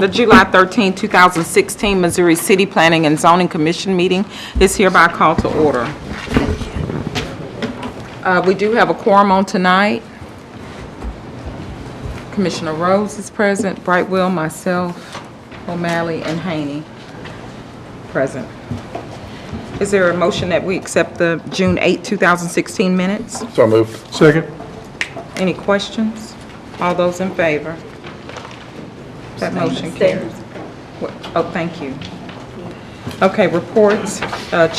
The July 13, 2016 Missouri City Planning and Zoning Commission meeting is hereby called to order. We do have a quorum on tonight. Commissioner Rose is present, Brightwell, myself, O'Malley, and Haney present. Is there a motion that we accept the June 8, 2016 minutes? So moved. Second. Any questions? All those in favor? That motion carries. Oh, thank you. Okay, reports.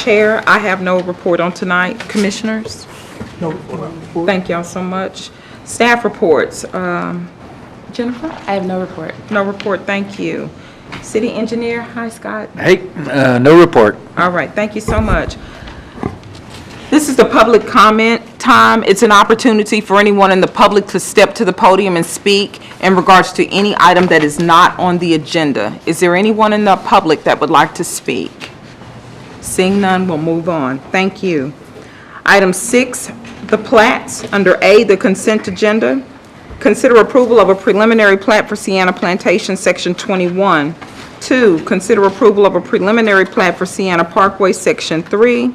Chair, I have no report on tonight. Commissioners? No report. Thank y'all so much. Staff reports. Jennifer? I have no report. No report, thank you. City engineer, hi Scott. Hey, no report. All right, thank you so much. This is the public comment time. It's an opportunity for anyone in the public to step to the podium and speak in regards to any item that is not on the agenda. Is there anyone in the public that would like to speak? Seeing none, we'll move on. Thank you. Item 6, the plats. Under A, the consent agenda. Consider approval of a preliminary plat for Sienna Plantation, Section 21. 2, consider approval of a preliminary plat for Sienna Parkway, Section 3.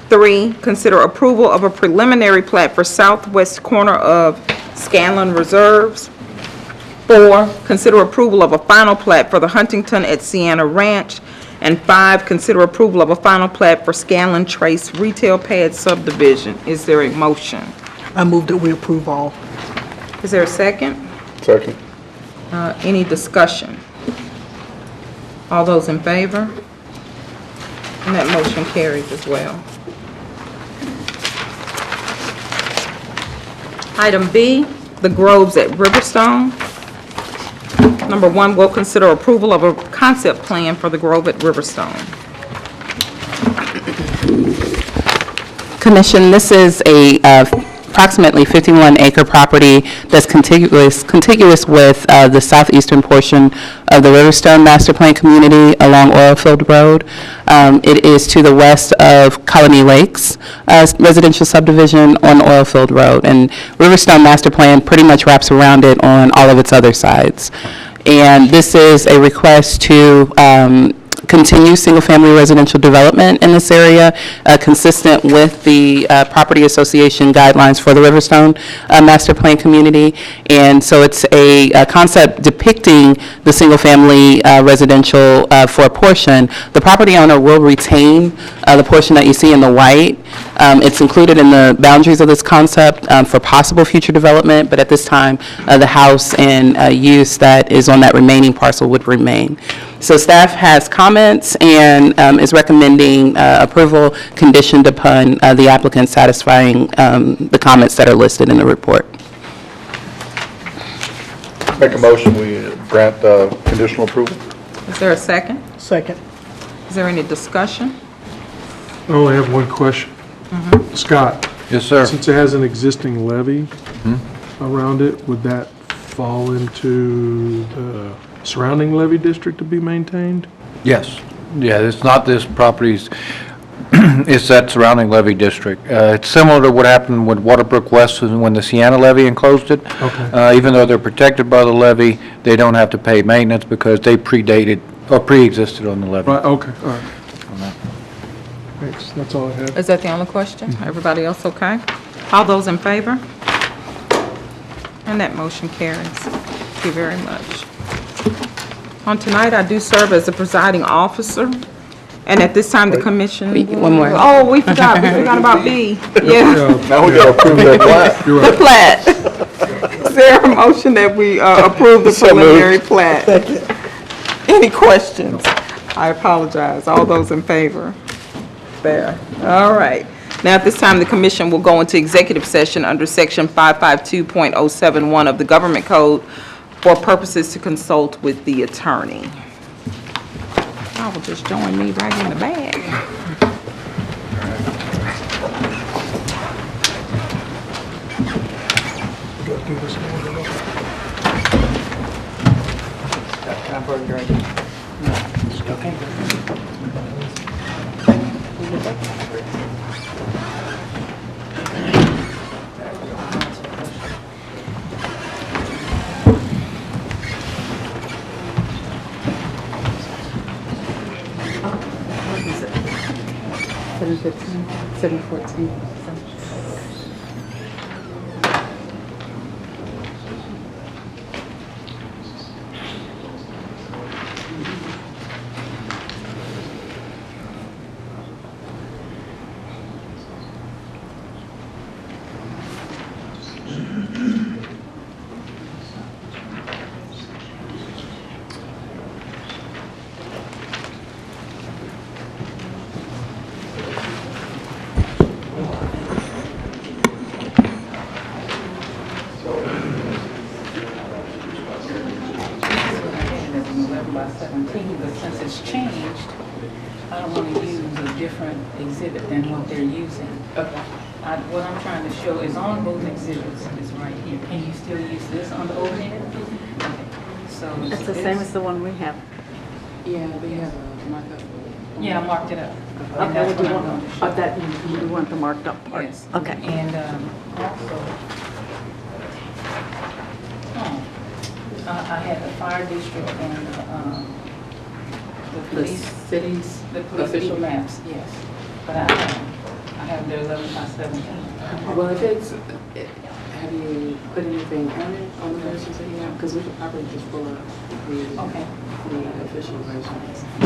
3, consider approval of a preliminary plat for southwest corner of Scanlon Reserves. 4, consider approval of a final plat for the Huntington at Sienna Ranch. And 5, consider approval of a final plat for Scanlon Trace Retail Pad Subdivision. Is there a motion? I move that we approve all. Is there a second? Second. Any discussion? All those in favor? And that motion carries as well. Item B, the Groves at Riverstone. Number 1, we'll consider approval of a concept plan for the Grove at Riverstone. Commission, this is a approximately 51-acre property that's contiguous with the southeastern portion of the Riverstone Master Plan community along Oilfield Road. It is to the west of Colony Lakes residential subdivision on Oilfield Road. And Riverstone Master Plan pretty much wraps around it on all of its other sides. And this is a request to continue single-family residential development in this area, consistent with the Property Association guidelines for the Riverstone Master Plan community. And so it's a concept depicting the single-family residential for a portion. The property owner will retain the portion that you see in the white. It's included in the boundaries of this concept for possible future development, but at this time, the house and use that is on that remaining parcel would remain. So staff has comments and is recommending approval conditioned upon the applicant satisfying the comments that are listed in the report. Make a motion, we grant conditional approval. Is there a second? Second. Is there any discussion? I only have one question. Scott, Yes, sir. since it has an existing levee around it, would that fall into the surrounding levee district to be maintained? Yes. Yeah, it's not this property's, it's that surrounding levee district. It's similar to what happened with Waterbrook West when the Sienna levee enclosed it. Okay. Even though they're protected by the levee, they don't have to pay maintenance because they predated or pre-existed on the levee. Right, okay, all right. Thanks, that's all I have. Is that the only question? Everybody else okay? All those in favor? And that motion carries. Thank you very much. On tonight, I do serve as the presiding officer, and at this time, the commission... One more. Oh, we forgot about B. Yeah, Now we gotta approve that plat. You're the right. plat. Is there a motion that we approve the So moved. preliminary plat? Any questions? I apologize. All those in favor? There. All right. Now, at this time, the commission will go into executive session under Section 552.071 of the Government Code for purposes to consult with the attorney. Y'all will just join me right in the bag. 7:15, 7:14. By 17, but since it's changed, I don't want to use a different exhibit than what they're using. Okay. What I'm trying to show is on both exhibits, is right here. Can you still use this on the overhead? Okay. So It's the same as the one we have. Yeah, we have a markup. Yeah, I marked it up. And Okay, that's what do what you I'm want? going to show. That, you want the marked up part? Yes. Okay. And also, I had the fire district and the police. cities. The police official maps, yes. But I have their 11 by 17. Well, if it's, have you put anything on it, on the versions that you have? Because we could probably just pull up Okay. the official versions. I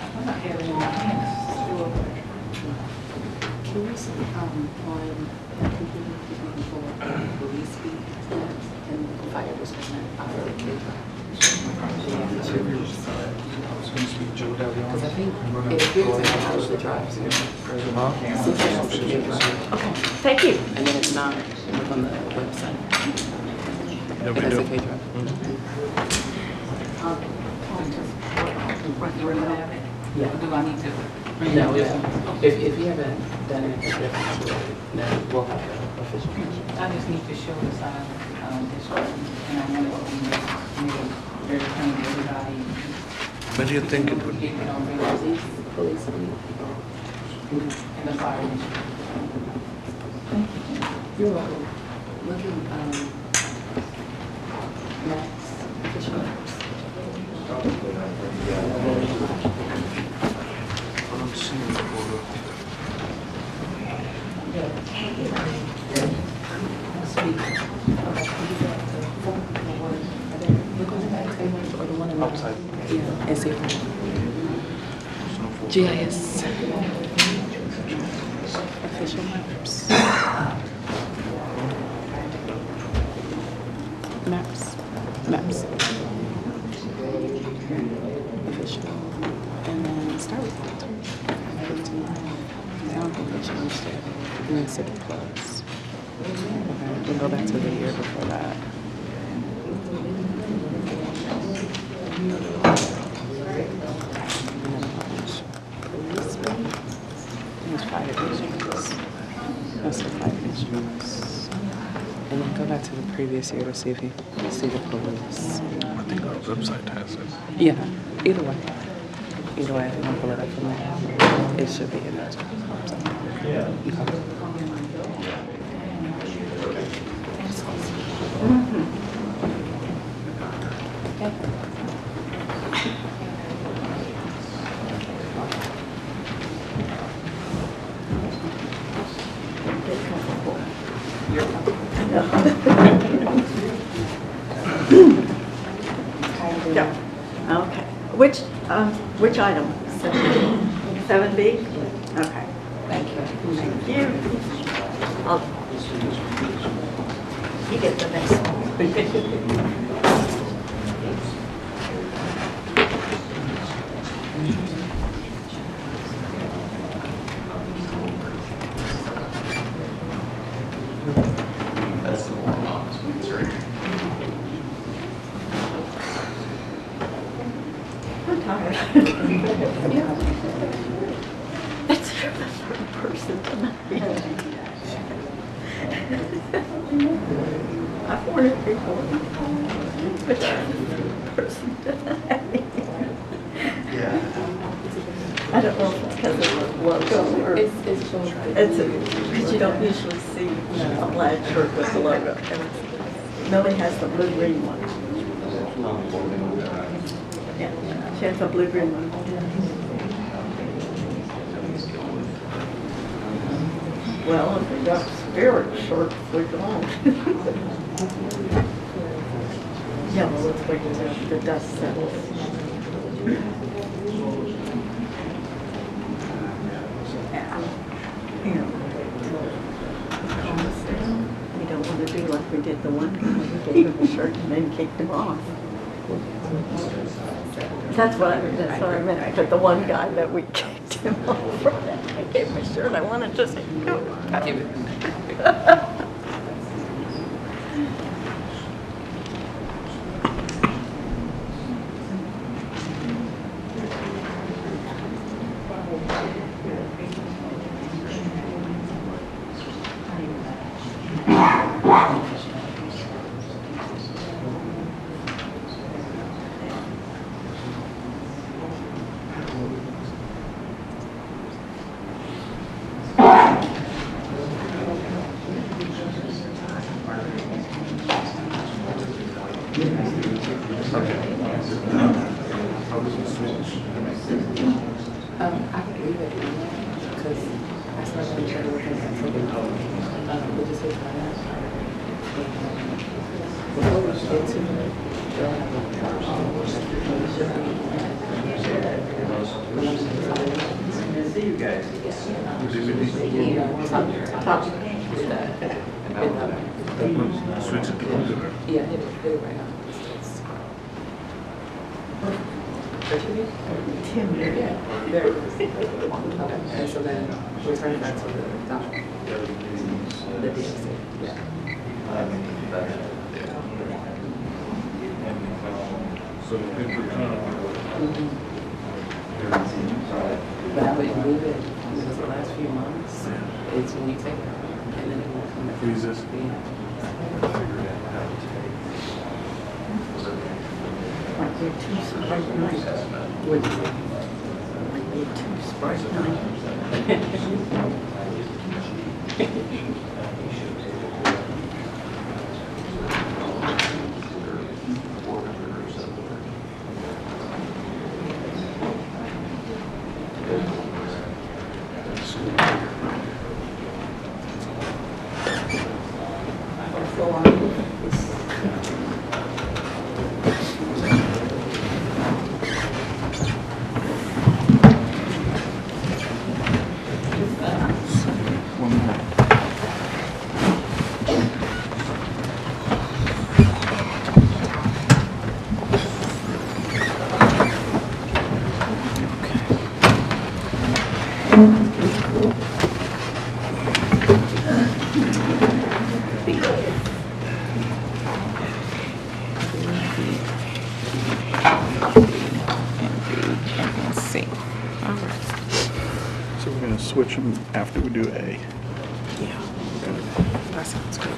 thought I had it in my hands. Still over there. Can you see, on that computer, if you can pull up the police speed maps and fire district map out of the computer? Because I think it appears to have all of the drives here. Okay, thank you. And then it's not on the website. That's a K drive. Yeah. Do I need to? No, if you haven't done anything different, then we'll have the official. I just need to show the size district, and I want it to be made very plain to everybody. When do you think it would Get it on there. Police speed. And the fire district. You're welcome. Look at, maps, official maps. Look on the back table or the one in the outside. Yeah, and see. GIS. Official maps. Maps. Official. And then start with that. 15. I don't think they changed it. And then City Plus. Okay, then go back to the year before that. And then watch. Police speed. There's fire districts. That's the fire districts. And then go back to the previous year to see if you see the police. I think our website has it. Yeah, either way. Either way, if you want to pull it up from there, it should be in there. Yeah. Okay. Which item? 7B? Okay. Thank you. Thank you. You get the next one. I'm tired. That's the third person tonight. I've ordered before, but you're the third person tonight. I don't know if it's because of the logo or It's both. because you don't usually see a plaid shirt with the logo. And Millie has the blue-green one. Yeah, she has the blue-green one. Well, if we got spirit short, we don't. Yeah, well, let's wait until the dust settles. You know, calms down. We don't want to do like we did the one guy. We gave him a shirt and then kicked him off. That's what I meant. But the one guy that we kicked him off from that, I gave him a shirt. I wanted to say, no. I can leave it because I started to try to work on that for we'll just say before we get to it, they'll have see you guys. Switch it to computer. Yeah, hit it right now. Tim, Yeah, there it is. Okay, and so then we'll turn it back to the top. The DSC, yeah. So people But I would leave it because the last few months, it's when you take it out, and then it won't come back. Freezes. like we're too Sprite night. What'd you say? Like we're too Sprite night. Let's see. All right. So we're going to switch them after we do A. That sounds good.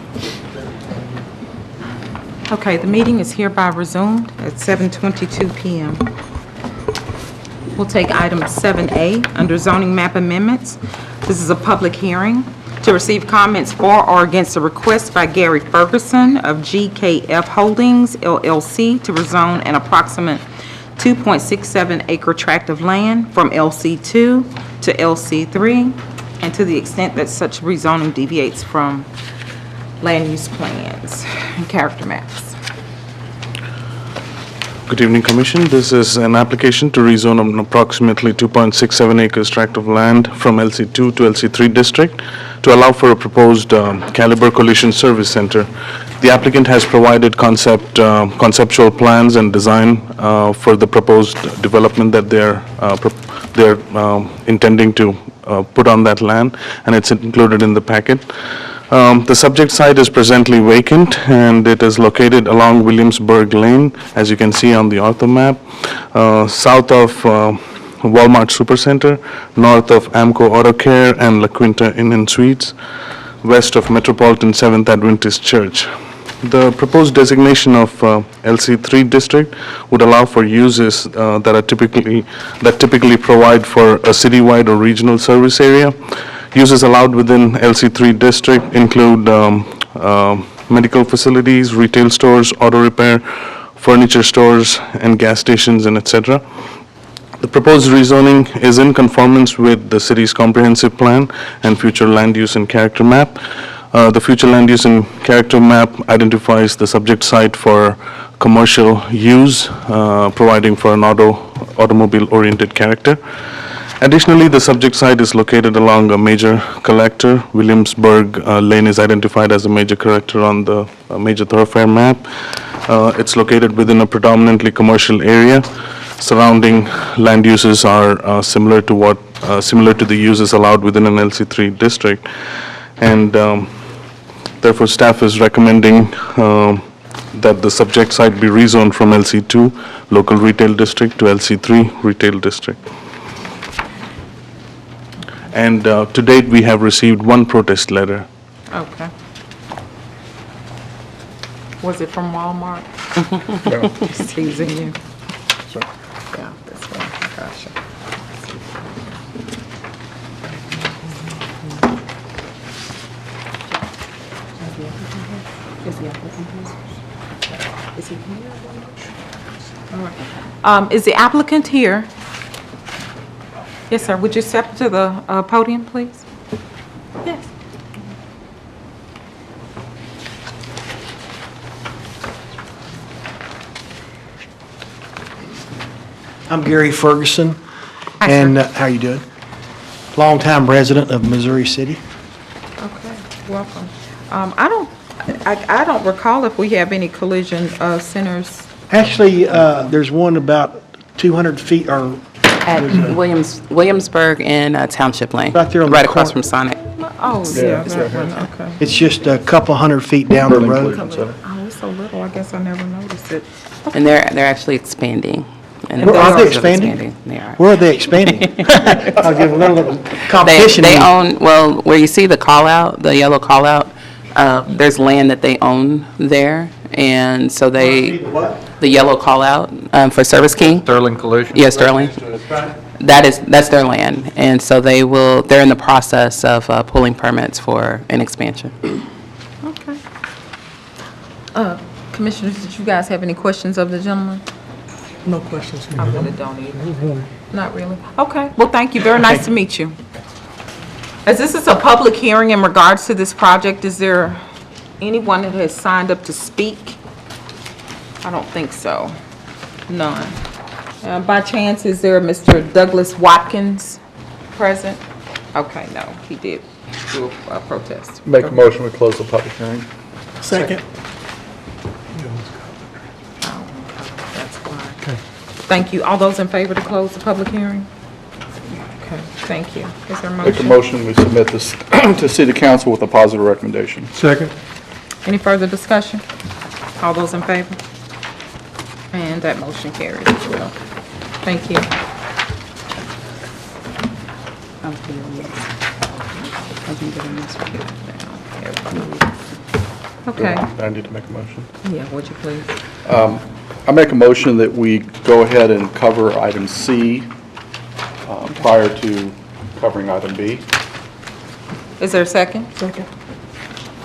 Okay, the meeting is hereby resumed at 7:22 PM. We'll take item 7A under zoning map amendments. This is a public hearing to receive comments for or against a request by Gary Ferguson of GKF Holdings LLC to rezone an approximate 2.67 acre tract of land from LC2 to LC3, and to the extent that such rezoning deviates from land use plans and character maps. Good evening, Commission. This is an application to rezone an approximately 2.67 acres tract of land from LC2 to LC3 district to allow for a proposed Caliber Collision Service Center. The applicant has provided conceptual plans and design for the proposed development that they're intending to put on that land, and it's included in the packet. The subject site is presently vacant, and it is located along Williamsburg Lane, as you can see on the ortho map, south of Walmart Supercenter, north of Amco Auto Care and La Quinta Inn and Suites, west of Metropolitan Seventh Adventist Church. The proposed designation of LC3 district would allow for uses that typically provide for a citywide or regional service area. Uses allowed within LC3 district include medical facilities, retail stores, auto repair, furniture stores, and gas stations, and etc. The proposed rezoning is in conformance with the city's comprehensive plan and future land use and character map. The future land use and character map identifies the subject site for commercial use, providing for an automobile-oriented character. Additionally, the subject site is located along a major collector. Williamsburg Lane is identified as a major collector on the major thoroughfare map. It's located within a predominantly commercial area. Surrounding land uses are similar to the uses allowed within an LC3 district. And therefore, staff is recommending that the subject site be rezoned from LC2, local retail district, to LC3, retail district. And to date, we have received one protest letter. Okay. Was it from Walmart? Just teasing you. Yeah, this one, gotcha. Is the applicant here? Yes, sir. Would you step to the podium, please? Yes. I'm Gary Ferguson, Hi, sir. and how you doing? Longtime resident of Missouri City. Okay, welcome. I don't recall if we have any collision centers. Actually, there's one about 200 feet, or At Williamsburg and Township Lane. Right there on the Right across corner. from Sonic. Oh, yeah, that one, okay. it's just a couple hundred feet down the Berlin road. Collision Center. Oh, it's so little, I guess I never noticed it. And they're actually expanding. And Where are they the process of expanding? They are. Where are they expanding? I'll give a little competition. They own, well, where you see the call-out, the yellow call-out, there's land that they own there, and so they, the yellow call-out for Service King. Sterling Collision? Yes, Sterling. That's their land, and so they're in the process of pulling permits for an expansion. Okay. Commissioners, did you guys have any questions of the gentleman? No questions. I really don't either. Not really? Okay, well, thank you, very nice to meet you. As this is a public hearing in regards to this project, is there anyone that has signed up to speak? I don't think so. None. By chance, is there a Mr. Douglas Watkins present? Okay, no, he did do a protest. Make a motion, we close the public hearing. Second. Oh, that's fine. Thank you. All those in favor to close the public hearing? Okay, thank you. Is there a Make a motion? motion, we submit this to city council with a positive recommendation. Second. Any further discussion? All those in favor? And that motion carries as well. Thank you. Okay, I need to make a motion. yeah, would you please? I make a motion that we go ahead and cover item C prior to covering item B. Is there a second? Second.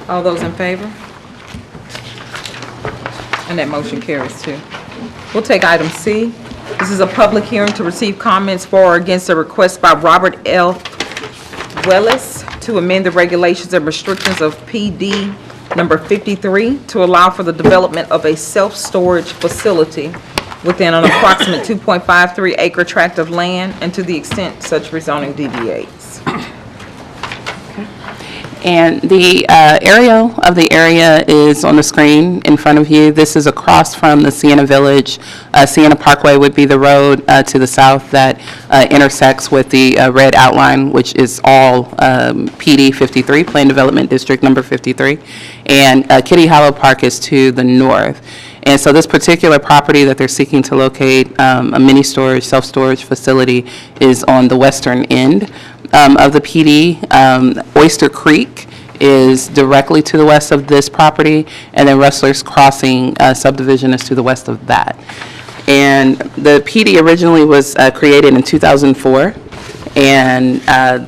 All those in favor? And that motion carries too. We'll take item C. This is a public hearing to receive comments for or against a request by Robert L. Wellis to amend the regulations and restrictions of PD number 53 to allow for the development of a self-storage facility within an approximate 2.53 acre tract of land and to the extent such rezoning deviates. And the aerial of the area is on the screen in front of you. This is across from the Sienna Village. Sienna Parkway would be the road to the south that intersects with the red outline, which is all PD 53, Plan Development District number 53. And Kitty Hollow Park is to the north. And so this particular property that they're seeking to locate, a mini storage, self-storage facility, is on the western end of the PD. Oyster Creek is directly to the west of this property, and then Rustler's Crossing subdivision is to the west of that. And the PD originally was created in 2004, and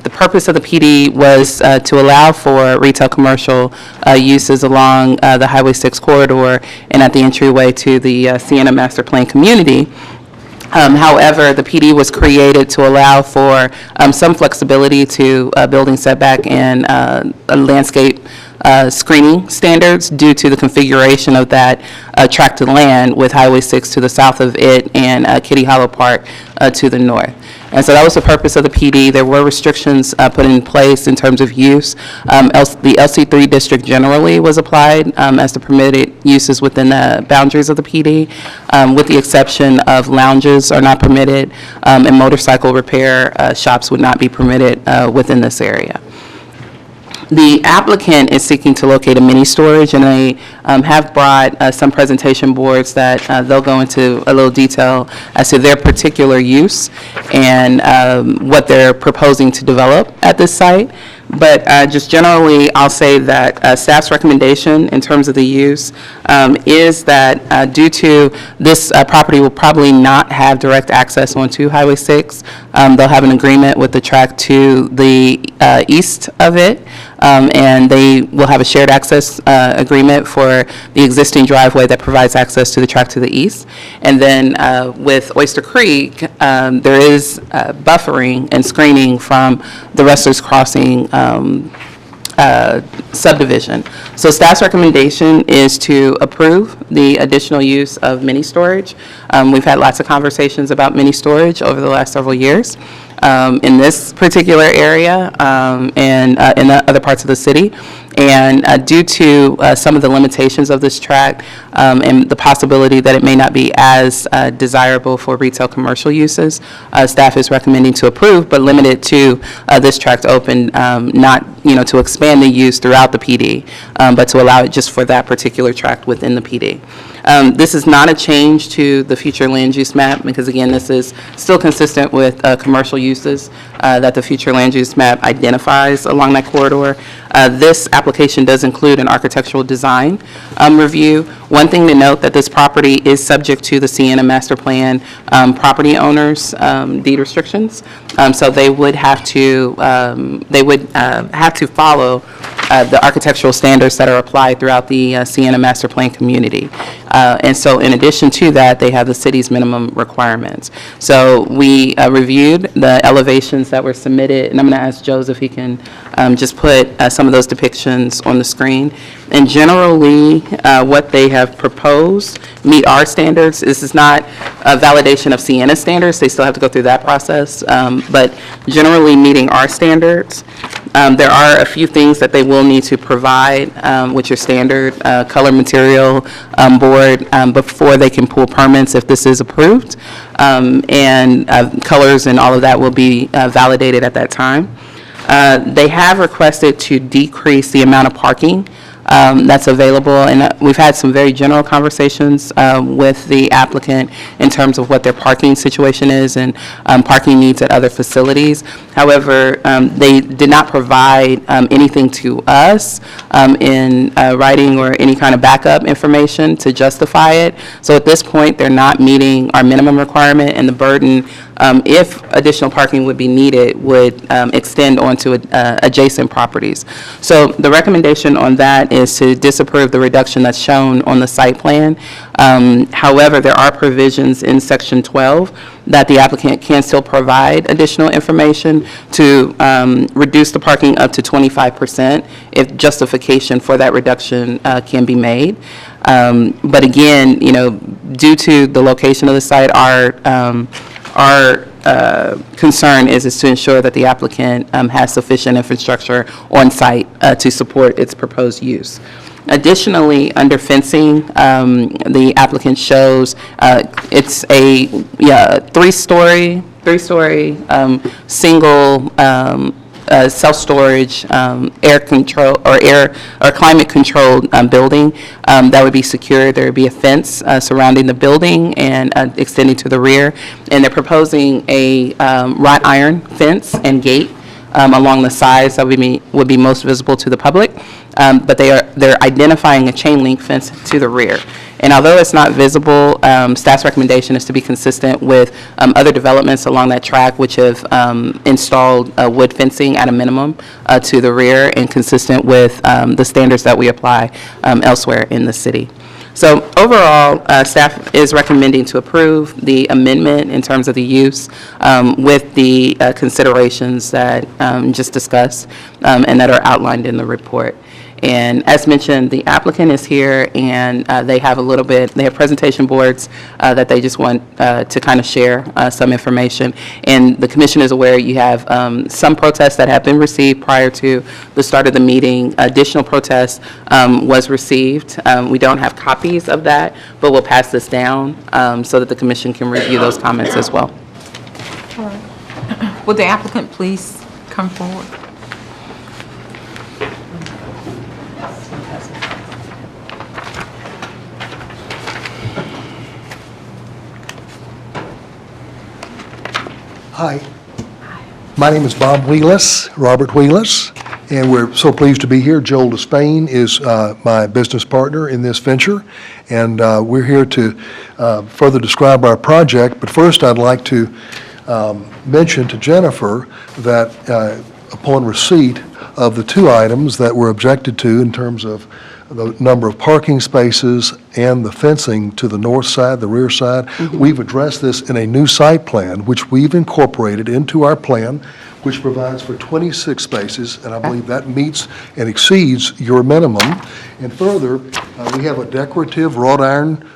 the purpose of the PD was to allow for retail commercial uses along the Highway 6 corridor and at the entryway to the Sienna Master Plan community. However, the PD was created to allow for some flexibility to building setback and landscape screening standards due to the configuration of that tract of land with Highway 6 to the south of it and Kitty Hollow Park to the north. And so that was the purpose of the PD. There were restrictions put in place in terms of use. The LC3 district generally was applied as the permitted uses within the boundaries of the PD, with the exception of lounges are not permitted, and motorcycle repair shops would not be permitted within this area. The applicant is seeking to locate a mini storage, and they have brought some presentation boards that they'll go into a little detail as to their particular use and what they're proposing to develop at this site. But just generally, I'll say that staff's recommendation in terms of the use is that due to this property will probably not have direct access onto Highway 6, they'll have an agreement with the tract to the east of it, and they will have a shared access agreement for the existing driveway that provides access to the tract to the east. And then with Oyster Creek, there is buffering and screening from the Wrestlers Crossing subdivision. So staff's recommendation is to approve the additional use of mini storage. We've had lots of conversations about mini storage over the last several years in this particular area and in the other parts of the city. And due to some of the limitations of this tract and the possibility that it may not be as desirable for retail commercial uses, staff is recommending to approve, but limit it to this tract open, not, to expand the use throughout the PD, but to allow it just for that particular tract within the PD. This is not a change to the future land use map because, again, this is still consistent with commercial uses that the future land use map identifies along that corridor. This application does include an architectural design review. One thing to note that this property is subject to the Sienna Master Plan property owners deed restrictions, so they would have to follow the architectural standards that are applied throughout the Sienna Master Plan community. And so in addition to that, they have the city's minimum requirements. So we reviewed the elevations that were submitted, and I'm going to ask Joseph if he can just put some of those depictions on the screen. And generally, what they have proposed meet our standards. This is not a validation of Sienna standards. They still have to go through that process, but generally meeting our standards. There are a few things that they will need to provide, which are standard color material board before they can pull permits if this is approved. And colors and all of that will be validated at that time. They have requested to decrease the amount of parking that's available, and we've had some very general conversations with the applicant in terms of what their parking situation is and parking needs at other facilities. However, they did not provide anything to us in writing or any kind of backup information to justify it. So at this point, they're not meeting our minimum requirement, and the burden, if additional parking would be needed, would extend onto adjacent properties. So the recommendation on that is to disapprove the reduction that's shown on the site plan. However, there are provisions in Section 12 that the applicant can still provide additional information to reduce the parking up to 25% if justification for that reduction can be made. But again, due to the location of the site, our concern is to ensure that the applicant has sufficient infrastructure on site to support its proposed use. Additionally, under fencing, the applicant shows it's a three-story single self-storage air control or climate-controlled building that would be secured. There would be a fence surrounding the building and extending to the rear, and they're proposing a wrought iron fence and gate along the sides that would be most visible to the public, but they're identifying a chain link fence to the rear. And although it's not visible, staff's recommendation is to be consistent with other developments along that track which have installed wood fencing at a minimum to the rear and consistent with the standards that we apply elsewhere in the city. So overall, staff is recommending to approve the amendment in terms of the use with the considerations that just discussed and that are outlined in the report. And as mentioned, the applicant is here, and they have they have presentation boards that they just want to kind of share some information. And the commission is aware you have some protests that have been received prior to the start of the meeting. Additional protests was received. We don't have copies of that, but we'll pass this down so that the commission can review those comments as well. Would the applicant please come forward? Hi. My name is Bob Wheelis, Robert Wheelis, and we're so pleased to be here. Joel Despain is my business partner in this venture, and we're here to further describe our project. But first, I'd like to mention to Jennifer that upon receipt of the two items that were objected to in terms of the number of parking spaces and the fencing to the north side, the rear side. We've addressed this in a new site plan, which we've incorporated into our plan, which provides for 26 spaces, and I believe that meets and exceeds your minimum. And further, we have a decorative wrought iron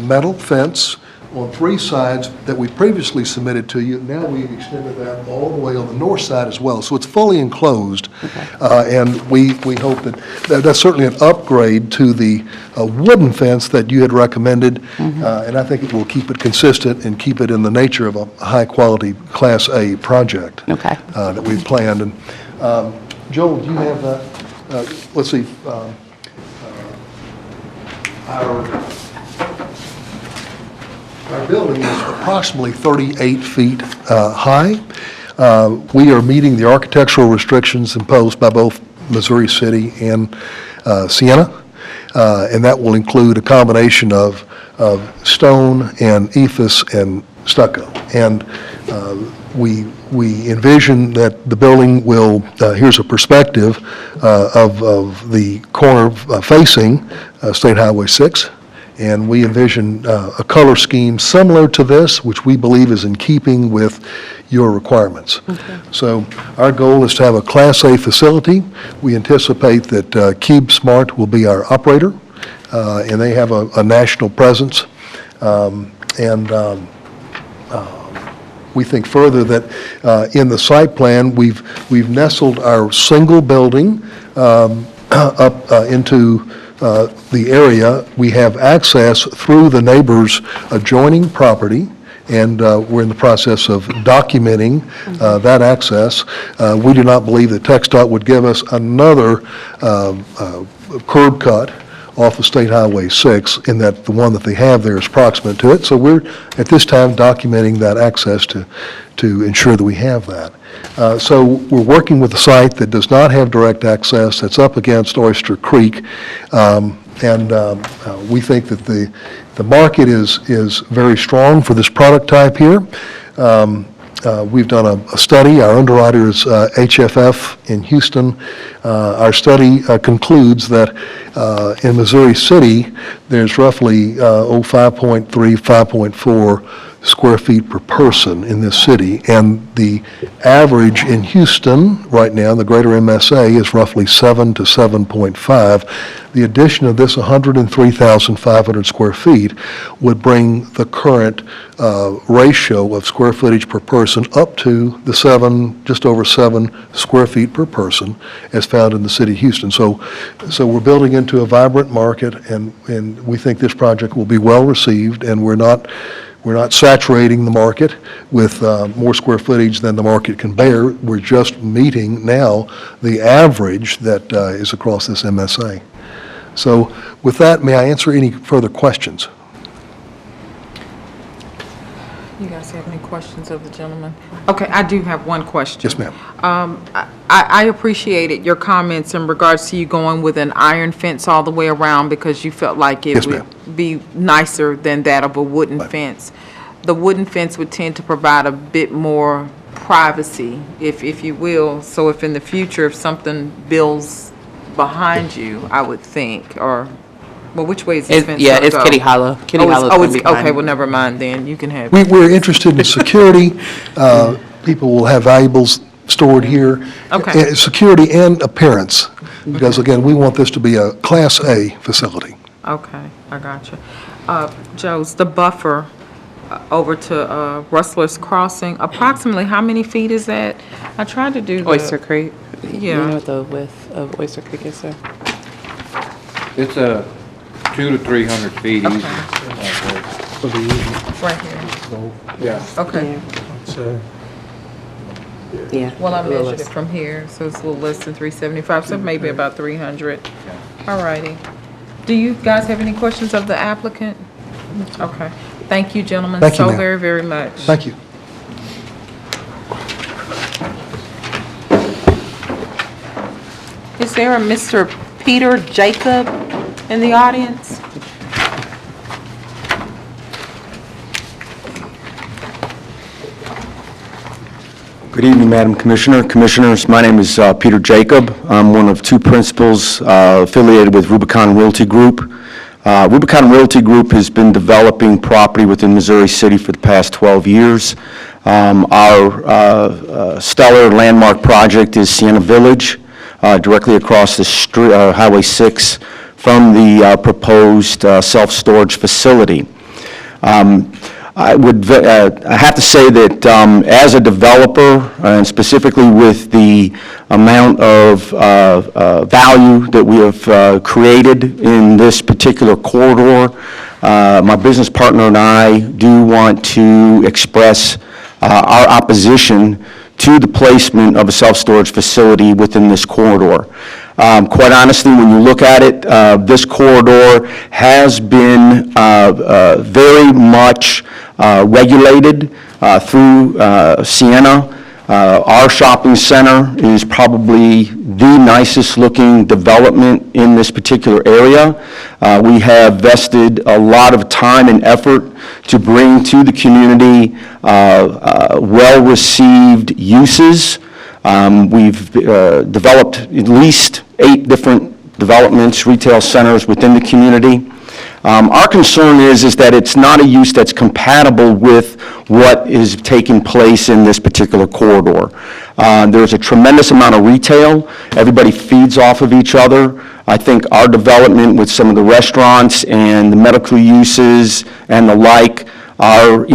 metal fence on three sides that we previously submitted to you. Now we've extended that all the way on the north side as well. So it's fully enclosed. And we hope that's certainly an upgrade to the wooden fence that you had recommended. And I think it will keep it consistent and keep it in the nature of a high-quality Class A project that we've planned. And Joel, do you have that? Let's see. Our building is approximately 38 feet high. We are meeting the architectural restrictions imposed by both Missouri City and Siena, and that will include a combination of stone and ephes and stucco. And we envision that the building will, here's a perspective of the corner facing State Highway 6. And we envision a color scheme similar to this, which we believe is in keeping with your requirements. So our goal is to have a Class A facility. We anticipate that CubeSmart will be our operator, and they have a national presence. We think further that in the site plan, we've nestled our single building up into the area. We have access through the neighbor's adjoining property, and we're in the process of documenting that access. We do not believe that TxDOT would give us another curb cut off of State Highway 6, in that the one that they have there is proximate to it. So we're, at this time, documenting that access to ensure that we have that. So we're working with a site that does not have direct access, that's up against Oyster Creek, and we think that the market is very strong for this product type here. We've done a study. Our underwriter is HFF in Houston. Our study concludes that in Missouri City, there's roughly 5.3, 5.4 square feet per person in this city, and the average in Houston right now, the greater MSA, is roughly 7 to 7.5. The addition of this 103,500 square feet would bring the current ratio of square footage per person up to the just over 7 square feet per person as found in the city of Houston. So we're building into a vibrant market, and we think this project will be well received, and we're not saturating the market with more square footage than the market can bear. We're just meeting now the average that is across this MSA. So with that, may I answer any further questions? You guys have any questions of the gentleman? Okay, I do have one question. Yes, ma'am. I appreciated your comments in regards to you going with an iron fence all the way around because you felt like it Yes, would be nicer than that of a wooden fence. The wooden fence would tend to provide a bit more privacy, if you will. So if in the future, if something builds behind you, I would think, or Well, which way is this fence Yeah, gonna it's go? Kitty Hollow. Kitty Oh, it's- Hollow's oh, gonna it's- be behind okay, it. well, never mind then, you can have. We're interested in security. People will have valuables stored here. Okay. Security and appearance, because again, we want this to be a Class A facility. Okay, I got you. Joe's, the buffer over to Rustler's Crossing, approximately how many feet is that? I tried to do the. Oyster Creek. You Yeah. know what the width of Oyster Creek is, sir? It's 200 to 300 feet easy. For the easement, Right here. so, Yeah. Okay. so, Yeah. Well, I a little measured it less. from here, so it's a little less than 375, so maybe about 300. All righty. Do you guys have any questions of the applicant? Okay. Thank you, gentlemen, Thank you, so ma'am. very, very much. Thank you. Is there a Mr. Peter Jacob in the audience? Good evening, Madam Commissioner. Commissioners, my name is Peter Jacob. I'm one of two principals affiliated with Rubicon Realty Group. Rubicon Realty Group has been developing property within Missouri City for the past 12 years. Our stellar landmark project is Sienna Village, directly across the street, Highway 6 from the proposed self-storage facility. I have to say that as a developer, and specifically with the amount of value that we have created in this particular corridor, my business partner and I do want to express our opposition to the placement of a self-storage facility within this corridor. Quite honestly, when you look at it, this corridor has been very much regulated through Sienna. Our shopping center is probably the nicest looking development in this particular area. We have vested a lot of time and effort to bring to the community well-received uses. We've developed at least 8 different developments, retail centers within the community. Our concern is that it's not a use that's compatible with what is taking place in this particular corridor. There's a tremendous amount of retail. Everybody feeds off of each other. I think our development with some of the restaurants and the medical uses and the like are,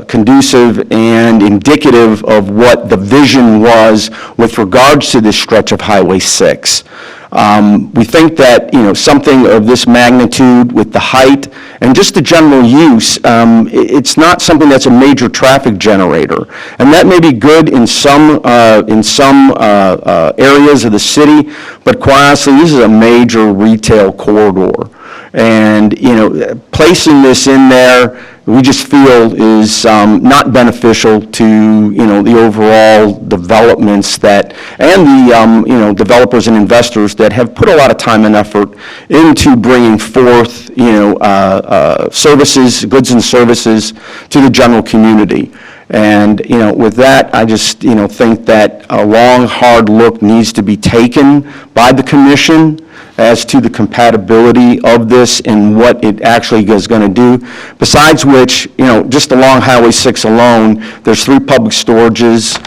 conducive and indicative of what the vision was with regards to this stretch of Highway 6. We think that, something of this magnitude with the height and just the general use, it's not something that's a major traffic generator. And that may be good in some areas of the city, but quite honestly, this is a major retail corridor. And, placing this in there, we just feel is not beneficial to, the overall developments that, and the, developers and investors that have put a lot of time and effort into bringing forth, services, goods and services to the general community. And, with that, I just, think that a long, hard look needs to be taken by the commission as to the compatibility of this and what it actually is going to do. Besides which, just along Highway 6 alone, there's 3 public storages.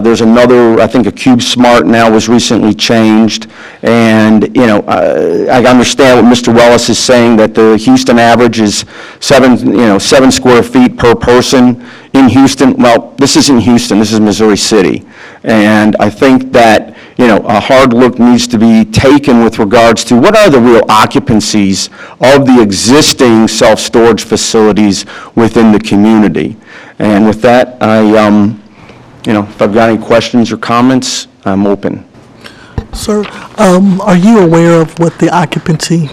There's another, I think a CubeSmart now was recently changed. And, I understand what Mr. Wells is saying, that the Houston average is 7 square feet per person in Houston. Well, this isn't Houston, this is Missouri City. And I think that, a hard look needs to be taken with regards to what are the real occupancies of the existing self-storage facilities within the community. And with that, if I've got any questions or comments, I'm open. Sir, are you aware of what the occupancy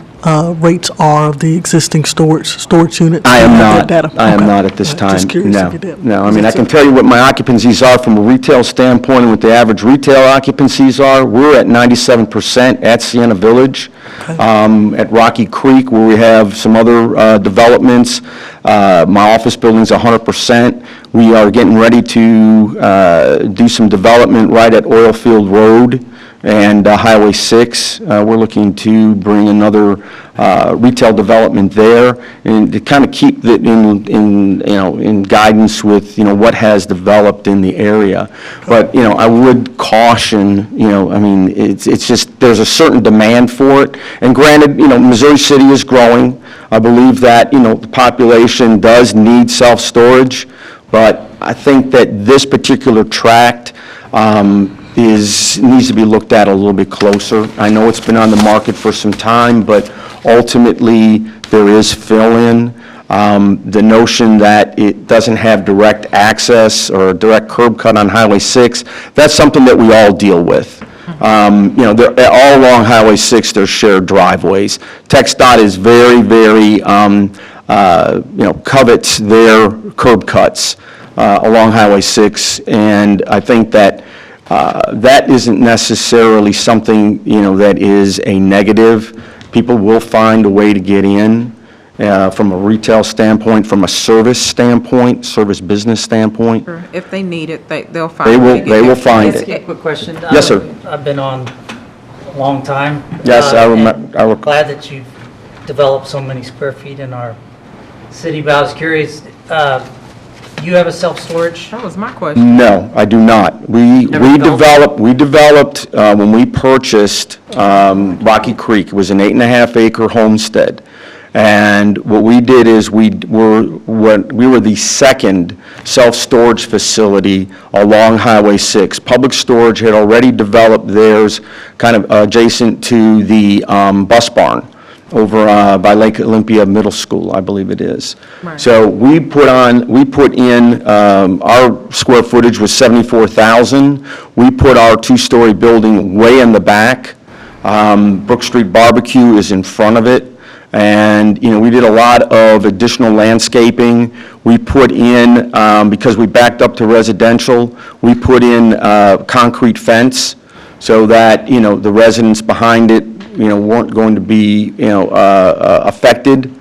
rates are of the existing storage units? I am Do you have not. that data? I am Okay. not at this time. Just curious No. if you did. No, I mean, I can tell you what my occupancies are from a retail standpoint and what the average retail occupancies are. We're at 97% at Sienna Village. At Rocky Creek, where we have some other developments, my office building's 100%. We are getting ready to do some development right at Oilfield Road and Highway 6. We're looking to bring another retail development there, and to kind of keep it in guidance with, what has developed in the area. But, I would caution, I mean, it's just, there's a certain demand for it. And granted, Missouri City is growing. I believe that, the population does need self-storage, but I think that this particular tract needs to be looked at a little bit closer. I know it's been on the market for some time, but ultimately, there is fill-in. The notion that it doesn't have direct access or a direct curb cut on Highway 6, that's something that we all deal with. All along Highway 6, there's shared driveways. TxDOT is very, very, covets their curb cuts along Highway 6, and I think that that isn't necessarily something, that is a negative. People will find a way to get in from a retail standpoint, from a service standpoint, service business standpoint. If they need it, they'll find They it. will, they will find Just it. a quick question. Yes, sir. I've been on a long time. Yes, I and remember. Glad that you've developed so many square feet in our city, but I was curious, you have a self-storage? That was my question. No, I do not. We developed, when we purchased Rocky Creek, it was an 8.5-acre homestead. And what we did is we were the second self-storage facility along Highway 6. Public Storage had already developed theirs kind of adjacent to the bus barn over by Lake Olympia Middle School, I believe it is. Right. So we put in, our square footage was 74,000. We put our two-story building way in the back. Brook Street Barbecue is in front of it. And, we did a lot of additional landscaping. We put in, because we backed up to residential, we put in concrete fence so that, the residents behind it, weren't going to be, affected,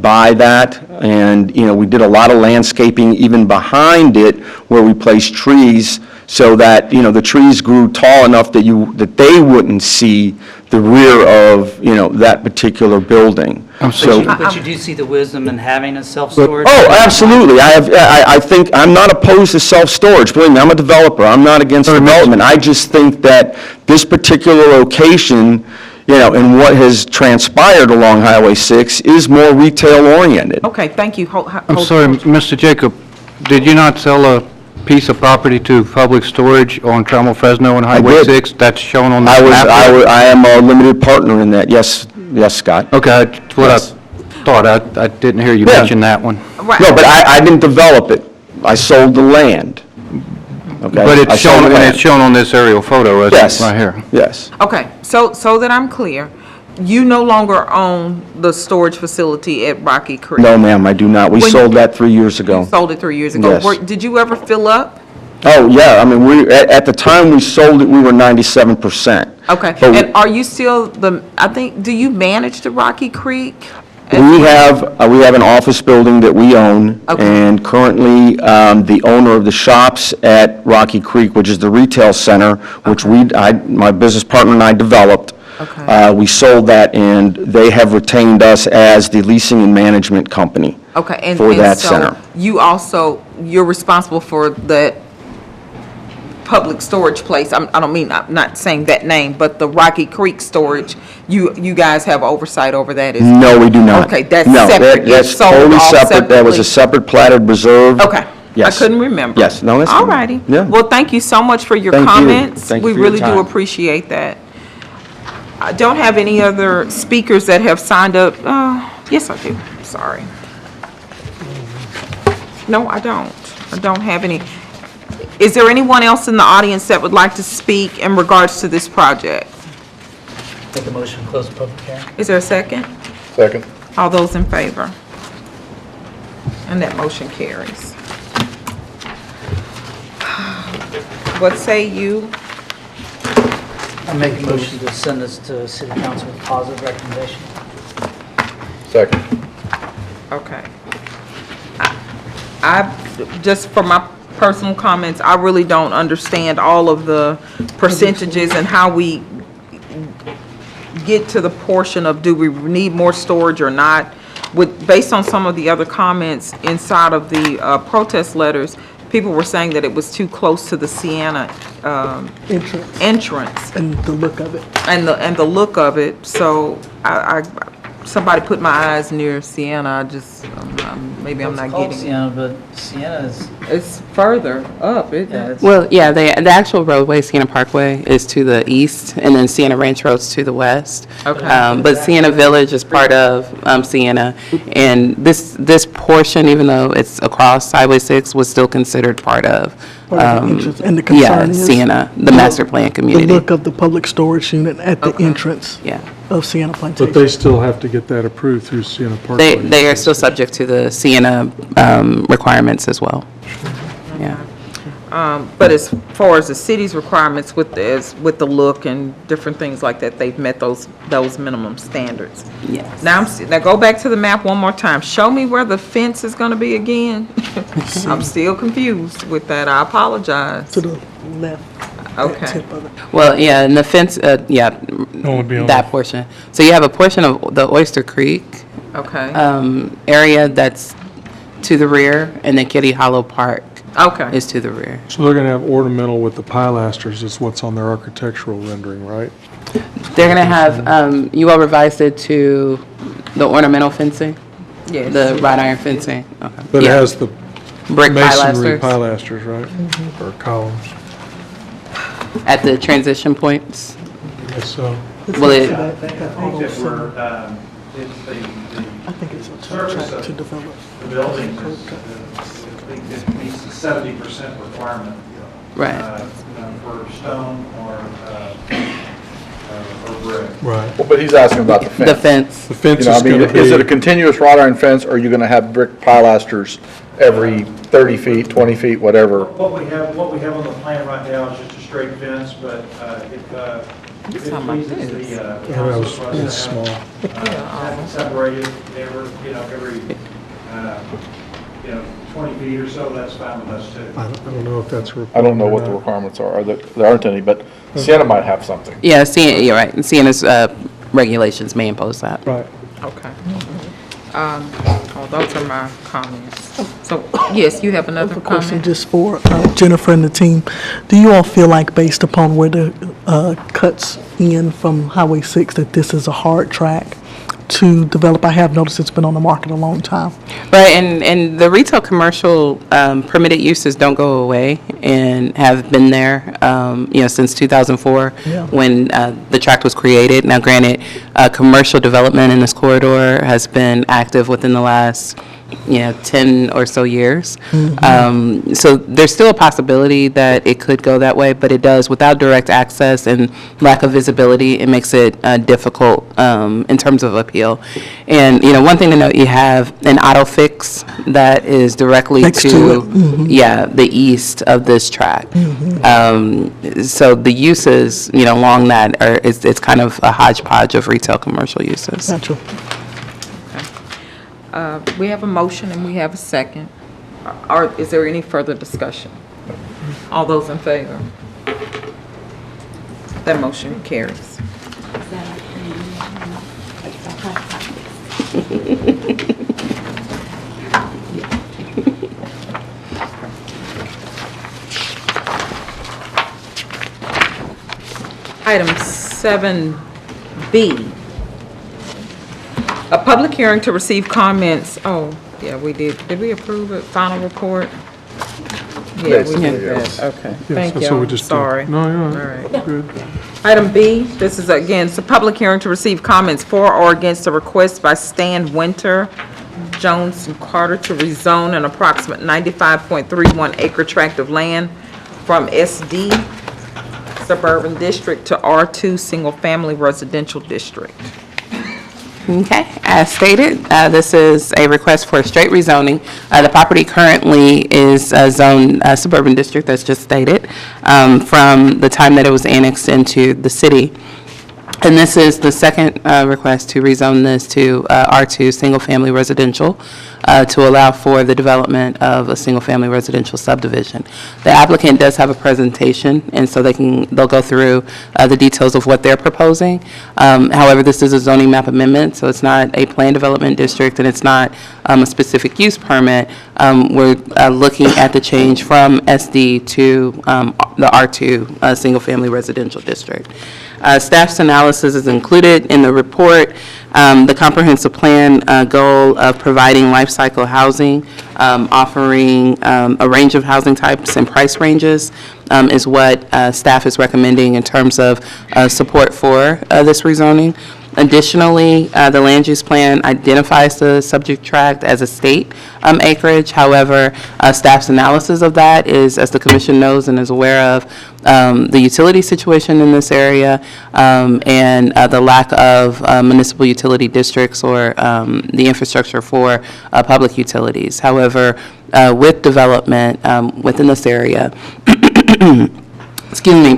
by that. And, we did a lot of landscaping even behind it where we placed trees so that, the trees grew tall enough that they wouldn't see the rear of, that particular building. But you do see the wisdom in having a self-storage? Oh, absolutely. I think, I'm not opposed to self-storage. Believe me, I'm a developer. I'm not against development. I just think that this particular location, and what has transpired along Highway 6 is more retail-oriented. Okay, thank you. I'm sorry, Mr. Jacob, did you not sell a piece of property to Public Storage on Trammell Fresno and Highway did. 6? That's shown on the map? I am a limited partner in that. Yes, Scott. Okay, that's what I thought. I didn't hear you mention that one. Right. No, but I didn't develop it. I sold the land. Okay? But I it's sold shown, the and land. it's shown on this aerial photo, isn't it? Yes. Right here. Yes. Okay, so that I'm clear, you no longer own the storage facility at Rocky Creek? No, ma'am, I do not. We When- sold that 3 years ago. You sold it 3 years ago. Yes. Did you ever fill up? Oh, yeah, I mean, at the time we sold it, we were 97%. Okay, But and are you still do you manage the Rocky Creek? we have an office building that we own, Okay. and currently, the owner of the shops at Rocky Creek, which is the retail center, which my business partner and I developed. Okay. We sold that, and they have retained us as the leasing and management company. Okay, and for that so center. you're responsible for the public storage place. I'm not saying that name, but the Rocky Creek storage, you guys have oversight over that as well? No, we do not. Okay, that's No, separate. that's It's sold totally off separate. That was a separately? separate platted reserve. Okay. Yes. I couldn't remember. Yes, no, that's All fine. righty. Yeah. Well, thank you so much for your Thank you. comments. Thank you We for your really do time. appreciate that. I don't have any other speakers that have signed up. Yes, I do. Sorry. No, I don't. I don't have any. Is there anyone else in the audience that would like to speak in regards to this project? Make a motion to close the public hearing. Is there a second? Second. All those in favor? And that motion carries. What say you? I make a motion to send this to City Council with positive recommendation. Second. Okay. I, just for my personal comments, I really don't understand all of the percentages and how we get to the portion of do we need more storage or not, based on some of the other comments inside of the protest letters, people were saying that it was too close to the Sienna entrance And the look of it. and the look of it. So somebody put my eyes near Sienna. I just, maybe I'm not It's called getting it. Sienna, but Sienna is, It's further up, isn't yeah, it? it's, Well, yeah, the actual roadway, Sienna Parkway, is to the east, and then Sienna Ranch Road's to the west. Okay. But Sienna Village is part of Sienna, and this portion, even though it's across Highway 6, was still considered part of, Part of the entrance. And the yeah, concern is Sienna, the master plan The community. look of the public storage unit at the entrance Yeah. of Sienna But Plantation. they still have to get that approved through Sienna Parkway. They are still subject to the Sienna requirements as well. Yeah. But as far as the city's requirements with the look and different things like that, they've met those minimum standards. Yes. Now go back to the map one more time. Show me where the fence is gonna be again. I'm still confused with that. I apologize. To the left. Okay. Tip of it. Well, yeah, and the fence, yeah, Only be on that portion. So you have a portion of the Oyster Creek Okay. area that's to the rear, and then Kitty Hollow Park Okay. is to the rear. So they're going to have ornamental with the pilasters is what's on their architectural rendering, right? They're gonna have, you all revised it to the ornamental fencing, Yes. the wrought iron fencing? Okay. But it Yeah. has the Brick masonry pilasters pilasters, right? Or columns. at the transition points. Yes, so. Will it, That I auto think that center. we're, it's I think it's a Service track of to develop. the building is, I think it meets the 70% requirement. Right. For stone or brick. Right. Well, but he's asking about the fence. the fence? The fence You know, I is mean, going to is it a be, continuous wrought iron fence, or are you gonna have brick pilasters every 30 feet, 20 feet, whatever? What we have on the plan right now is just a straight fence, but if it talking about pleases this. the that council was for us to it's small. have it separated every 20 feet or so, that's fine with us too. I don't know if that's a I don't know requirement what or the not. requirements are, or there aren't any, but Sienna might have something. Yeah, you're right, Sienna's regulations may impose that. Right. Okay. Those are my comments. So, yes, you have another A question comment? just for Jennifer and the team. Do you all feel like, based upon where the cuts in from Highway 6, that this is a hard track to develop? I have noticed it's been on the market a long time. Right, and the retail commercial permitted uses don't go away and have been there, since 2004, Yeah. when the tract was created. Now granted, commercial development in this corridor has been active within the last, 10 or so years. So there's still a possibility that it could go that way, but it does, without direct access and lack of visibility, it makes it difficult in terms of appeal. And, one thing to note, you have an auto fix that is directly Next to it. yeah, the east of this tract. So the uses, along that it's kind of a hodgepodge of retail commercial uses. Gotcha. We have a motion and we have a second. Is there any further discussion? All those in favor? That motion carries. Item 7B. A public hearing to receive comments, yeah, we did. Did we approve it? Final report? Yeah, we Basically, did yes. that. Okay. Yes, Thank that's what we you. just did. Sorry. No, you're All right. right. Good. Item B, this is again, it's a public hearing to receive comments for or against a request by Stan Winter, Jones and Carter to rezone an approximate 95.31 acre tract of land from SD suburban district to R2 single-family residential district. Okay, as stated, this is a request for a straight rezoning. The property currently is zoned suburban district, that's just stated, from the time that it was annexed into the city. And this is the second request to rezone this to R2 single-family residential. to allow for the development of a single-family residential subdivision. The applicant does have a presentation, and so they'll go through the details of what they're proposing. However, this is a zoning map amendment, so it's not a plan development district, and it's not a specific use permit. We're looking at the change from SD to the R2 single-family residential district. Staff's analysis is included in the report. The comprehensive plan goal of providing life cycle housing, offering a range of housing types and price ranges is what staff is recommending in terms of support for this rezoning. Additionally, the land use plan identifies the subject tract as a state acreage. However, staff's analysis of that is, as the commission knows and is aware of, the utility situation in this area and the lack of municipal utility districts or the infrastructure for public utilities. However, with development within this area,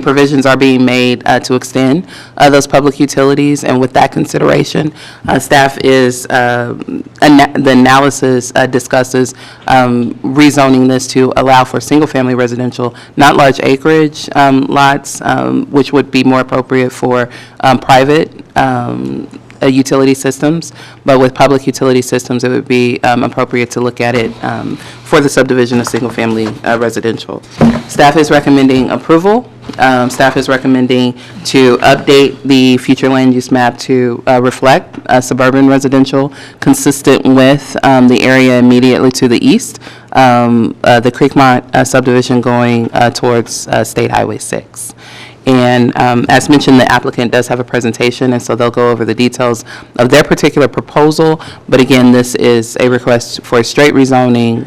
provisions are being made to extend those public utilities, and with that consideration, staff is, the analysis discusses rezoning this to allow for single-family residential, not large acreage lots, which would be more appropriate for private utility systems, but with public utility systems, it would be appropriate to look at it for the subdivision of single-family residential. Staff is recommending approval. Staff is recommending to update the future land use map to reflect suburban residential consistent with the area immediately to the east, the Creekmont subdivision going towards State Highway 6. And as mentioned, the applicant does have a presentation, and so they'll go over the details of their particular proposal. But again, this is a request for a straight rezoning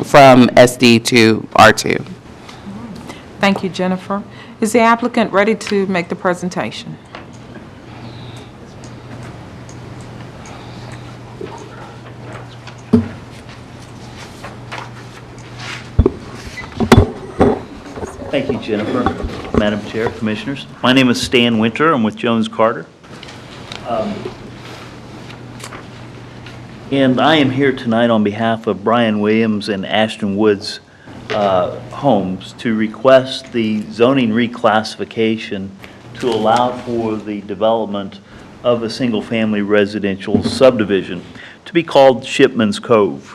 from SD to R2. Thank you, Jennifer. Is the applicant ready to make the presentation? Thank you, Jennifer. Madam Chair, Commissioners. My name is Stan Winter. I'm with Jones Carter. And I am here tonight on behalf of Brian Williams and Ashton Woods Homes to request the zoning reclassification to allow for the development of a single-family residential subdivision to be called Shipman's Cove.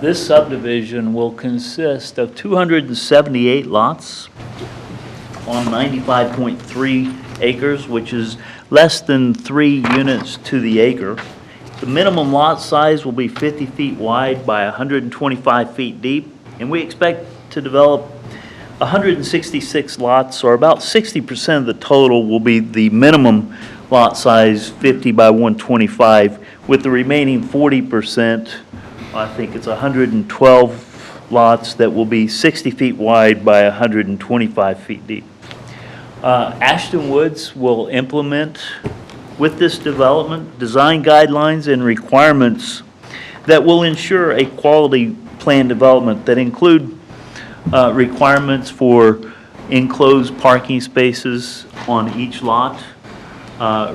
This subdivision will consist of 278 lots on 95.3 acres, which is less than 3 units to the acre. The minimum lot size will be 50 feet wide by 125 feet deep, and we expect to develop 166 lots, or about 60% of the total will be the minimum lot size, 50 by 125, with the remaining 40%, I think it's 112 lots that will be 60 feet wide by 125 feet deep. Ashton Woods will implement with this development design guidelines and requirements that will ensure a quality plan development that include requirements for enclosed parking spaces on each lot,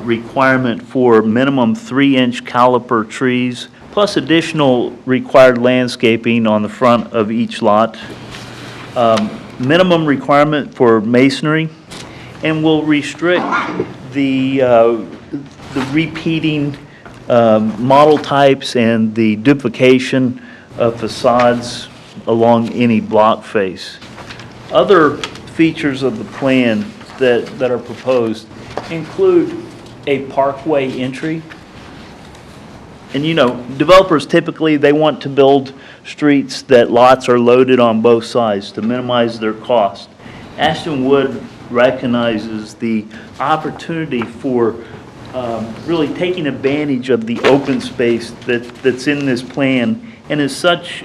requirement for minimum 3-inch caliper trees, plus additional required landscaping on the front of each lot, minimum requirement for masonry, and will restrict the repeating model types and the duplication of facades along any block face. Other features of the plan that are proposed include a parkway entry. And you know, developers typically, they want to build streets that lots are loaded on both sides to minimize their cost. Ashton Wood recognizes the opportunity for really taking advantage of the open space that's in this plan, and as such,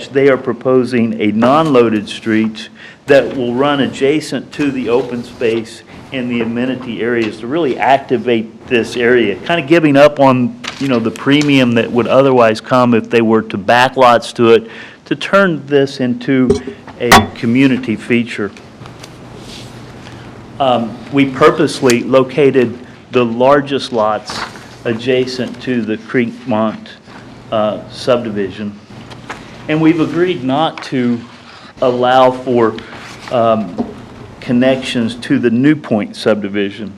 they are proposing a non-loaded street that will run adjacent to the open space and the amenity areas to really activate this area, kind of giving up on, you know, the premium that would otherwise come if they were to back lots to it, to turn this into a community feature. We purposely located the largest lots adjacent to the Creekmont subdivision. And we've agreed not to allow for connections to the New Point subdivision.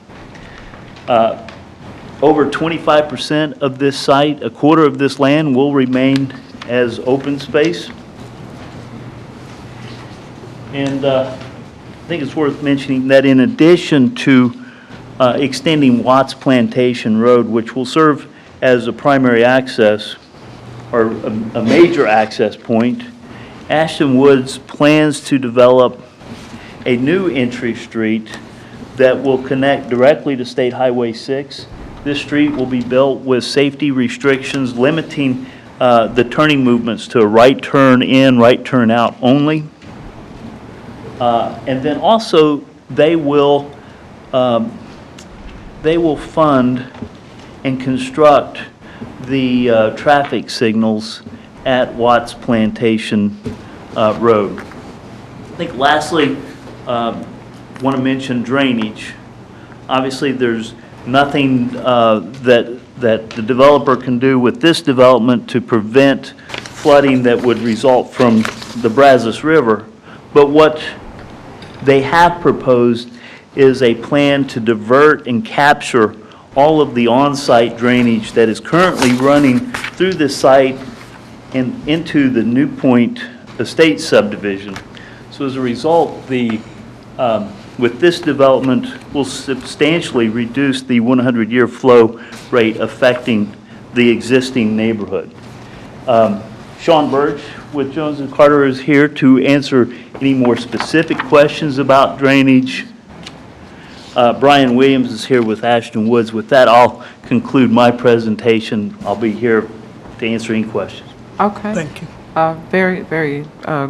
Over 25% of this site, a quarter of this land, will remain as open space. And I think it's worth mentioning that in addition to extending Watts Plantation Road, which will serve as a primary access or a major access point, Ashton Woods plans to develop a new entry street that will connect directly to State Highway 6. This street will be built with safety restrictions limiting the turning movements to a right turn in, right turn out only. And then also they will fund and construct the traffic signals at Watts Plantation Road. I think lastly, want to mention drainage. Obviously, there's nothing that the developer can do with this development to prevent flooding that would result from the Brazos River. But what they have proposed is a plan to divert and capture all of the on-site drainage that is currently running through the site and into the New Point Estate subdivision. So as a result, with this development, will substantially reduce the 100-year flow rate affecting the existing neighborhood. Sean Birch with Jones and Carter is here to answer any more specific questions about drainage. Brian Williams is here with Ashton Woods. With that, I'll conclude my presentation. I'll be here to answer any questions. Okay. Thank you. Very, very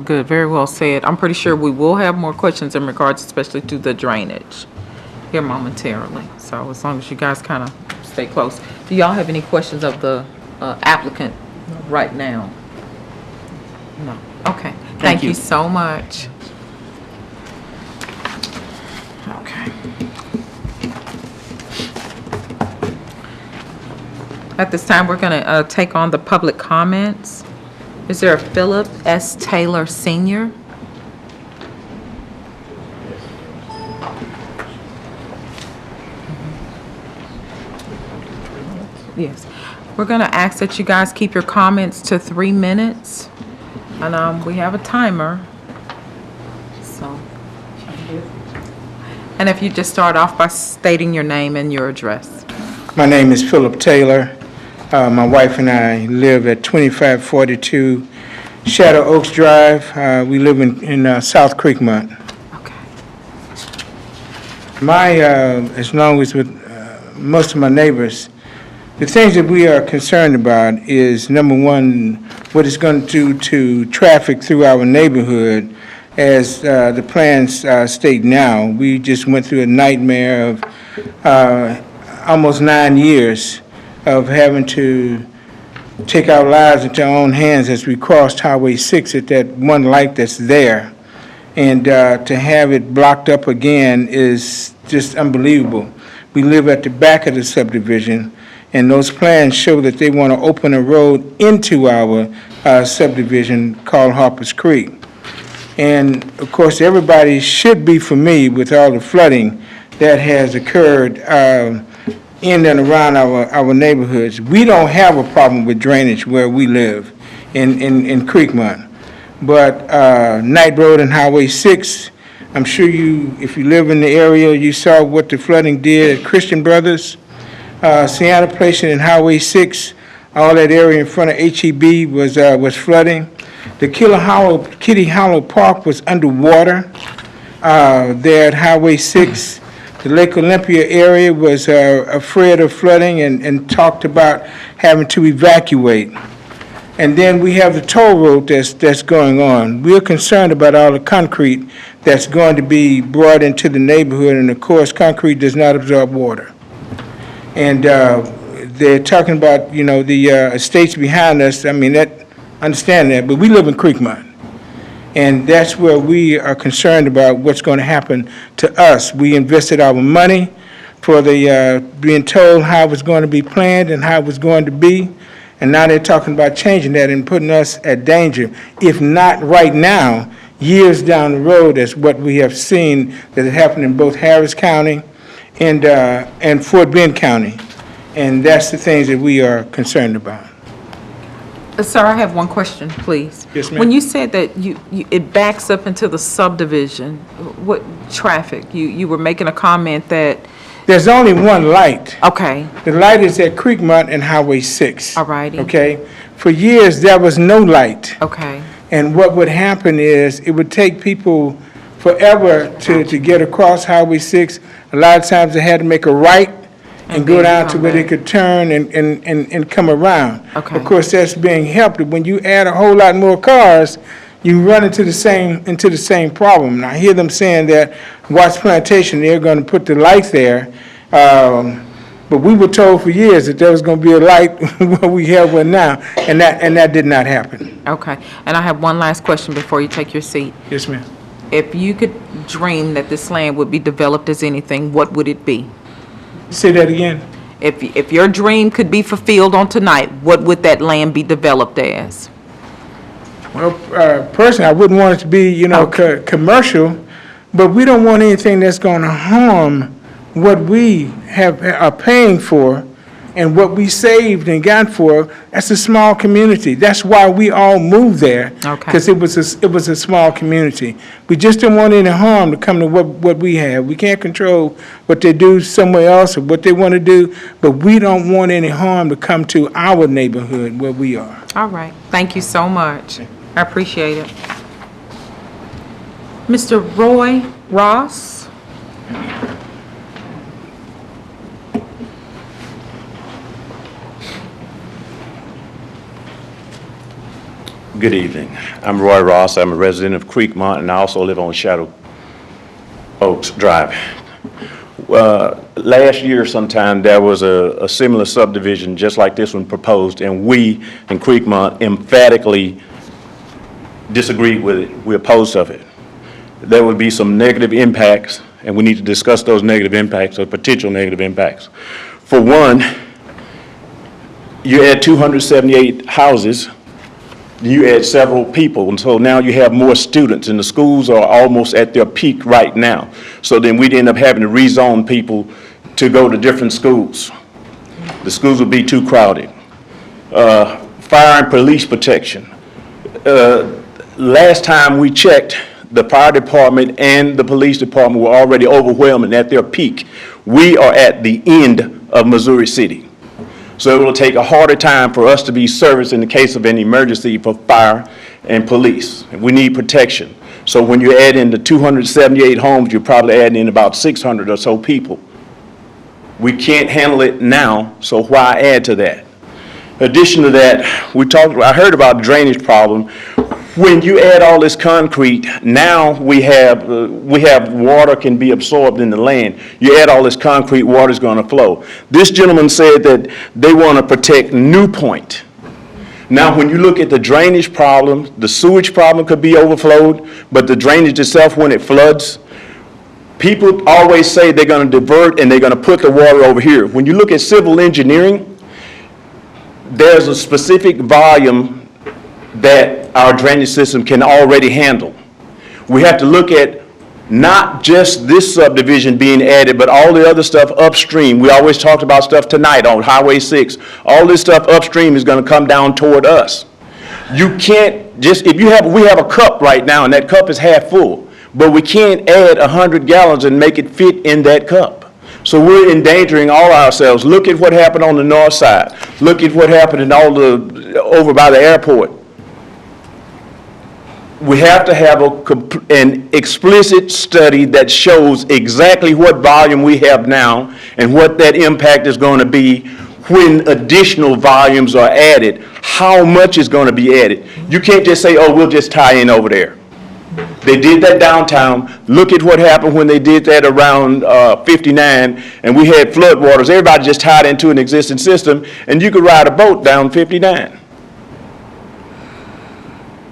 good, very well said. I'm pretty sure we will have more questions in regards especially to the drainage here momentarily. So as long as you guys kind of stay close. Do y'all have any questions of the applicant right now? No. Okay. Thank you so much. Okay. At this time, we're going to take on the public comments. Is there a Philip S. Taylor Sr.? Yes. We're going to ask that you guys keep your comments to 3 minutes. And we have a timer. So, and if you just start off by stating your name and your address. My name is Philip Taylor. My wife and I live at 2542 Shadow Oaks Drive. We live in South Creekmont. Okay. As long as with most of my neighbors, the things that we are concerned about is, number one, what it's going to do to traffic through our neighborhood. As the plans state now, we just went through a nightmare of almost 9 years of having to take our lives into our own hands as we crossed Highway 6 at that one light that's there. And to have it blocked up again is just unbelievable. We live at the back of the subdivision, and those plans show that they want to open a road into our subdivision called Harpers Creek. And of course, everybody should be familiar with all the flooding that has occurred in and around our neighborhoods. We don't have a problem with drainage where we live in Creekmont. But Knight Road and Highway 6, I'm sure if you live in the area, you saw what the flooding did at Christian Brothers. Sienna Place and Highway 6, all that area in front of HEB was flooding. The Kitty Hollow Park was underwater there at Highway 6. The Lake Olympia area was afraid of flooding and talked about having to evacuate. And then we have the toll road that's going on. We're concerned about all the concrete that's going to be brought into the neighborhood, and of course, concrete does not absorb water. And they're talking about, the estates behind us. I mean, understand that, but we live in Creekmont. And that's where we are concerned about what's going to happen to us. We invested our money for the being told how it was going to be planned and how it was going to be. And now they're talking about changing that and putting us at danger. If not right now, years down the road, as what we have seen that has happened in both Harris County and Fort Bend County. And that's the things that we are concerned about. Sir, I have one question, please. Yes, ma'am. When you said that it backs up into the subdivision, what traffic? You were making a comment that... There's only one light. Okay. The light is at Creekmont and Highway 6. All righty. Okay? For years, there was no light. Okay. And what would happen is, it would take people forever to get across Highway 6. A lot of times, they had to make a right and go down to where they could turn and come around. Okay. Of course, that's being helped. When you add a whole lot more cars, you run into the same problem. And I hear them saying that Watts Plantation, they're going to put the light there. But we were told for years that there was going to be a light where we have one now, and that did not happen. Okay. And I have one last question before you take your seat. Yes, ma'am. If you could dream that this land would be developed as anything, what would it be? Say that again. If your dream could be fulfilled on tonight, what would that land be developed as? Well, personally, I wouldn't want it to be, commercial, but we don't want anything that's going to harm what we are paying for and what we saved and got for. That's a small community. That's why we all moved there. Okay. Because it was a small community. We just don't want any harm to come to what we have. We can't control what they do somewhere else or what they want to do, but we don't want any harm to come to our neighborhood where we are. All right. Thank you so much. I appreciate it. Mr. Roy Ross? Good evening. I'm Roy Ross. I'm a resident of Creekmont, and I also live on Shadow Oaks Drive. Last year sometime, there was a similar subdivision just like this one proposed, and we in Creekmont emphatically disagreed with it. We're opposed of it. There would be some negative impacts, and we need to discuss those negative impacts or potential negative impacts. For one, you add 278 houses, you add several people, and so now you have more students, and the schools are almost at their peak right now. So then we'd end up having to rezone people to go to different schools. The schools would be too crowded. Fire and police protection. Last time we checked, the fire department and the police department were already overwhelmed and at their peak. We are at the end of Missouri City. So it will take a harder time for us to be serviced in the case of an emergency for fire and police. And we need protection. So when you add in the 278 homes, you're probably adding in about 600 or so people. We can't handle it now, so why add to that? In addition to that, I heard about drainage problem. When you add all this concrete, now we have water can be absorbed in the land. You add all this concrete, water's going to flow. This gentleman said that they want to protect New Point. Now, when you look at the drainage problem, the sewage problem could be overflowed, but the drainage itself, when it floods, people always say they're going to divert and they're going to put the water over here. When you look at civil engineering, there's a specific volume that our drainage system can already handle. We have to look at not just this subdivision being added, but all the other stuff upstream. We always talked about stuff tonight on Highway 6. All this stuff upstream is going to come down toward us. You can't just, we have a cup right now and that cup is half full, but we can't add 100 gallons and make it fit in that cup. So we're endangering all ourselves. Look at what happened on the north side. Look at what happened in over by the airport. We have to have an explicit study that shows exactly what volume we have now and what that impact is going to be when additional volumes are added, how much is going to be added. You can't just say, oh, we'll just tie in over there. They did that downtown. Look at what happened when they did that around 59, and we had flood waters. Everybody just tied into an existing system, and you could ride a boat down 59.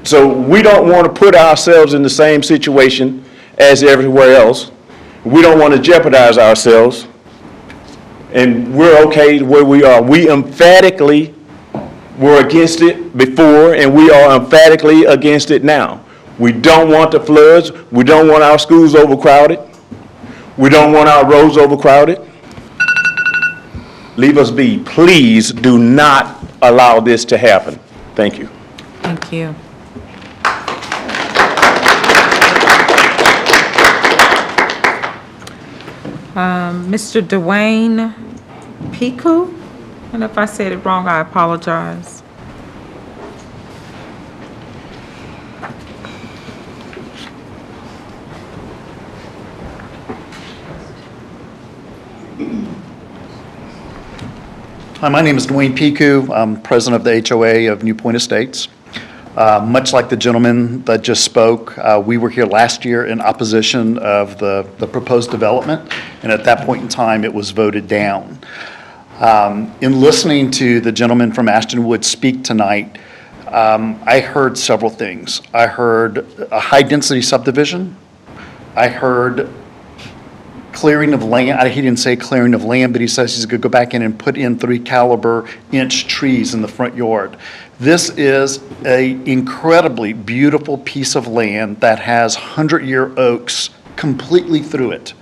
So we don't want to put ourselves in the same situation as everywhere else. We don't want to jeopardize ourselves. And we're okay where we are. We emphatically were against it before, and we are emphatically against it now. We don't want the floods. We don't want our schools overcrowded. We don't want our roads overcrowded. Leave us be. Please do not allow this to happen. Thank you. Thank you. Mr. Dwayne Piku, and if I said it wrong, I apologize. Hi, my name is Dwayne Piku. I'm president of the HOA of New Point Estates. Much like the gentleman that just spoke, we were here last year in opposition of the proposed development, and at that point in time, it was voted down. In listening to the gentleman from Ashton Woods speak tonight, I heard several things. I heard a high-density subdivision. I heard clearing of land. He didn't say clearing of land, but he says he's going to go back in and put in 3 caliber inch trees in the front yard. This is an incredibly beautiful piece of land that has 100-year oaks completely through it.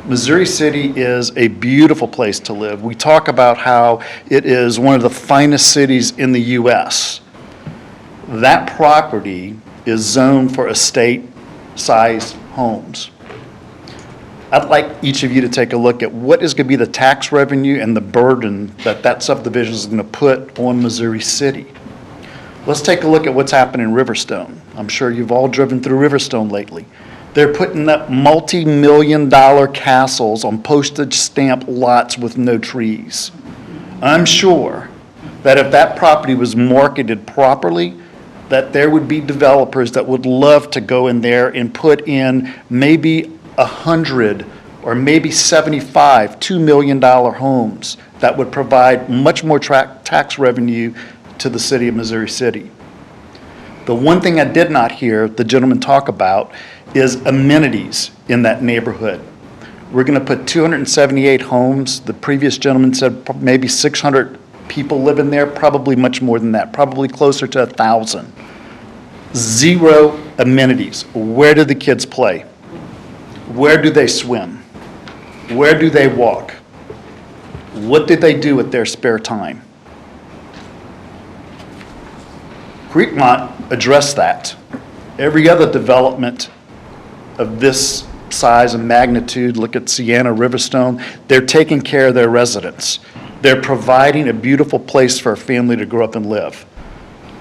Missouri City is a beautiful place to live. We talk about how it is one of the finest cities in the U.S. That property is zoned for estate-sized homes. I'd like each of you to take a look at what is going to be the tax revenue and the burden that that subdivision is going to put on Missouri City. Let's take a look at what's happened in Riverstone. I'm sure you've all driven through Riverstone lately. They're putting up multi-million-dollar castles on postage stamp lots with no trees. I'm sure that if that property was marketed properly, that there would be developers that would love to go in there and put in maybe 100 or maybe 75 $2 million homes that would provide much more tax revenue to the city of Missouri City. The one thing I did not hear the gentleman talk about is amenities in that neighborhood. We're going to put 278 homes. The previous gentleman said maybe 600 people live in there, probably much more than that, probably closer to 1,000. Zero amenities. Where do the kids play? Where do they swim? Where do they walk? What do they do with their spare time? Creekmont addressed that. Every other development of this size and magnitude, look at Sienna, Riverstone, they're taking care of their residents. They're providing a beautiful place for a family to grow up and live.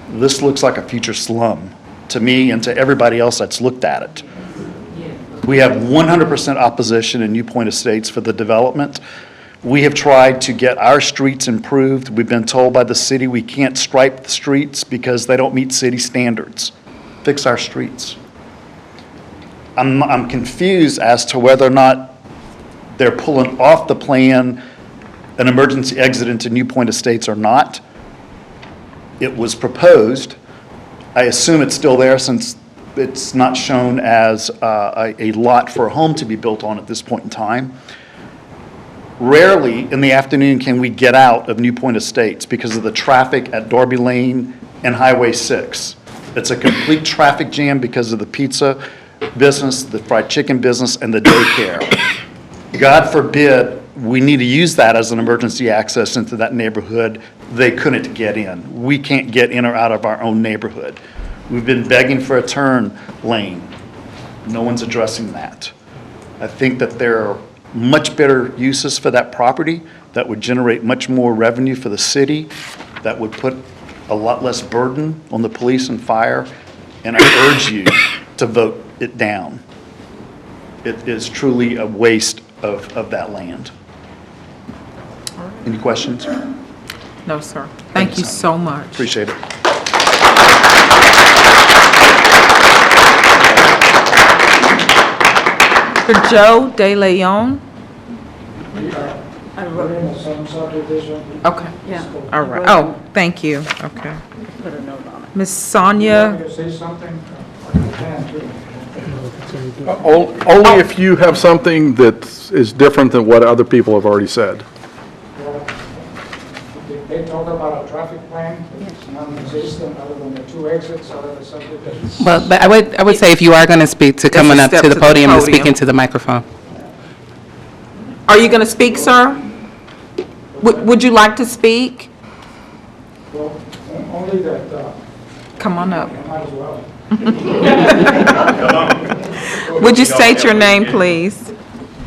This looks like a future slum to me and to everybody else that's looked at it. We have 100% opposition in New Point Estates for the development. We have tried to get our streets improved. We've been told by the city we can't stripe the streets because they don't meet city standards. Fix our streets. I'm confused as to whether or not they're pulling off the plan an emergency exit into New Point Estates or not. It was proposed. I assume it's still there since it's not shown as a lot for a home to be built on at this point in time. Rarely in the afternoon can we get out of New Point Estates because of the traffic at Darby Lane and Highway 6. It's a complete traffic jam because of the pizza business, the fried chicken business, and the daycare. God forbid we need to use that as an emergency access into that neighborhood. They couldn't get in. We can't get in or out of our own neighborhood. We've been begging for a turn lane. No one's addressing that. I think that there are much better uses for that property that would generate much more revenue for the city, that would put a lot less burden on the police and fire, and I urge you to vote it down. It is truly a waste of that land. Any questions? No, sir. Thank you so much. Appreciate it. For Joe De Leon. I wrote it. Okay. Yeah. All right. Oh, thank you. Okay. Put a note on it. Miss Sonia. Say something? Only if you have something that is different than what other people have already said. They talk about a traffic plan, it's non-existent other than the two exits out of the subdivision. Well, but I would say if you are going to speak, to coming up to the podium and speaking to the microphone. Are you going to speak, sir? Would you like to speak? Well, only that, Come on up. might as well. Would you state your name, please?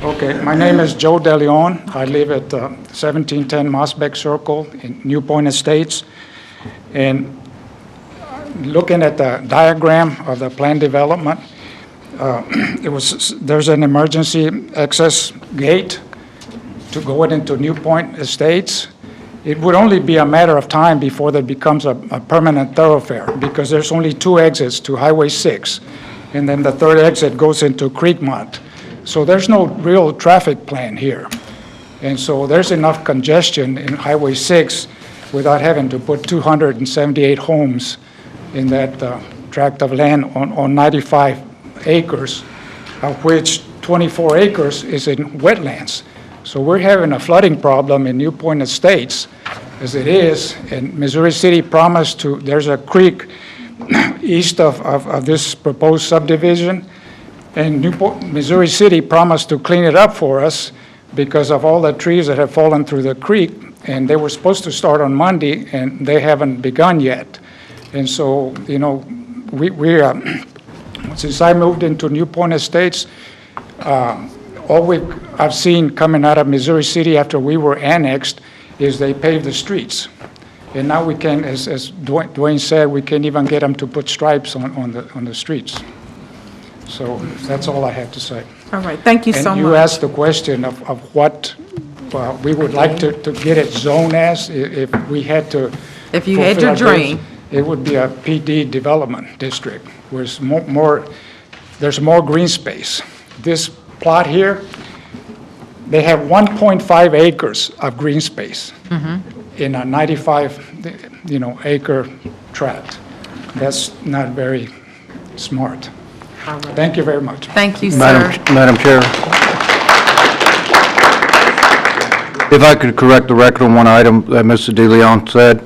Okay, my name is Joe DeLeon. I live at 1710 Mossbeck Circle in New Point Estates. And looking at the diagram of the plan development, there's an emergency access gate to go into New Point Estates. It would only be a matter of time before that becomes a permanent thoroughfare, because there's only two exits to Highway 6, and then the third exit goes into Creekmont. So there's no real traffic plan here. And so there's enough congestion in Highway 6 without having to put 278 homes in that tract of land on 95 acres, of which 24 acres is in wetlands. So we're having a flooding problem in New Point Estates as it is, and Missouri City promised to, there's a creek east of this proposed subdivision, and Missouri City promised to clean it up for us because of all the trees that have fallen through the creek, and they were supposed to start on Monday, and they haven't begun yet. And so, you know, since I moved into New Point Estates, all I've seen coming out of Missouri City after we were annexed is they paved the streets. And now we can, as Dwayne said, we can't even get them to put stripes on the streets. So that's all I have to say. All right, thank you so much. And you asked the question of what we would like to get it zoned as, if we had to. If you had your fulfill our dream. goals, it would be a PD development district, where there's more green space. This plot here, they have 1.5 acres of green space in a 95, acre tract. That's not very smart. Thank you very much. Thank you, sir. Madam Chair. If I could correct the record on one item that Mr. DeLeon said,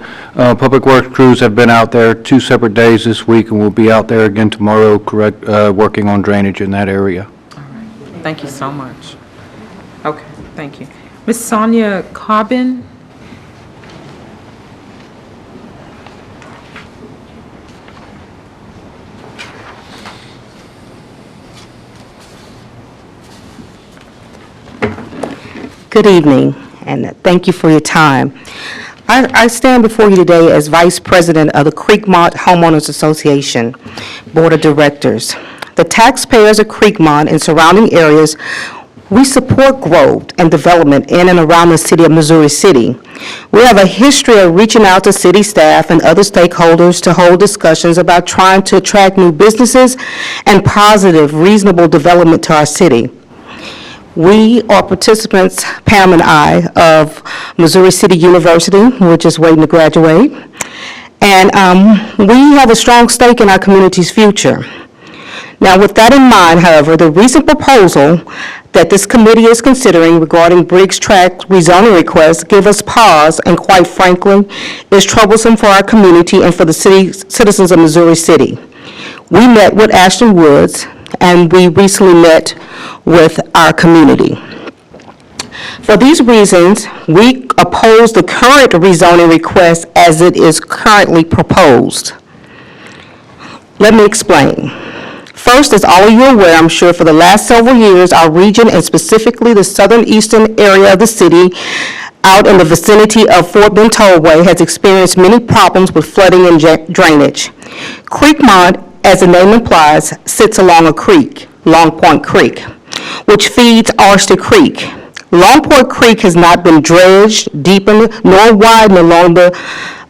Public Works crews have been out there 2 separate days this week and will be out there again tomorrow, working on drainage in that area. Thank you so much. Okay, thank you. Ms. Sonia Cobbin? Good evening, and thank you for your time. I stand before you today as Vice President of the Creekmont Homeowners Association Board of Directors. The taxpayers of Creekmont and surrounding areas, we support growth and development in and around the city of Missouri City. We have a history of reaching out to city staff and other stakeholders to hold discussions about trying to attract new businesses and positive, reasonable development to our city. We are participants, Pam and I, of Missouri City University, which is waiting to graduate. And we have a strong stake in our community's future. Now, with that in mind, however, the recent proposal that this committee is considering regarding Briggs Tract rezoning requests give us pause and, quite frankly, is troublesome for our community and for the citizens of Missouri City. We met with Ashton Woods, and we recently met with our community. For these reasons, we oppose the current rezoning request as it is currently proposed. Let me explain. First, as all of you are aware, I'm sure for the last several years, our region and specifically the southern eastern area of the city out in the vicinity of Fort Bend Tollway has experienced many problems with flooding and drainage. Creekmont, as the name implies, sits along a creek, Long Point Creek, which feeds Arster Creek. Long Point Creek has not been dredged, deepened, nor widened along the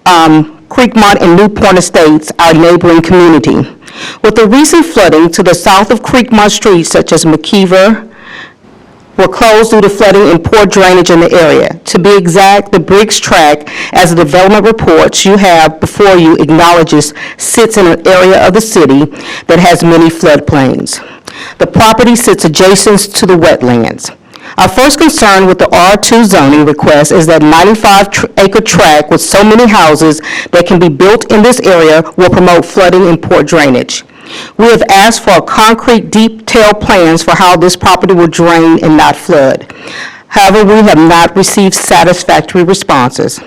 Creekmont and New Point Estates, our neighboring community. With the recent flooding to the south of Creekmont streets, such as McKeever, were closed due to flooding and poor drainage in the area. To be exact, the Briggs Tract, as the development reports you have before you acknowledges, sits in an area of the city that has many floodplains. The property sits adjacent to the wetlands. Our first concern with the R2 zoning request is that 95-acre tract with so many houses that can be built in this area will promote flooding and poor drainage. We have asked for concrete, detailed plans for how this property will drain and not flood. However, we have not received satisfactory responses.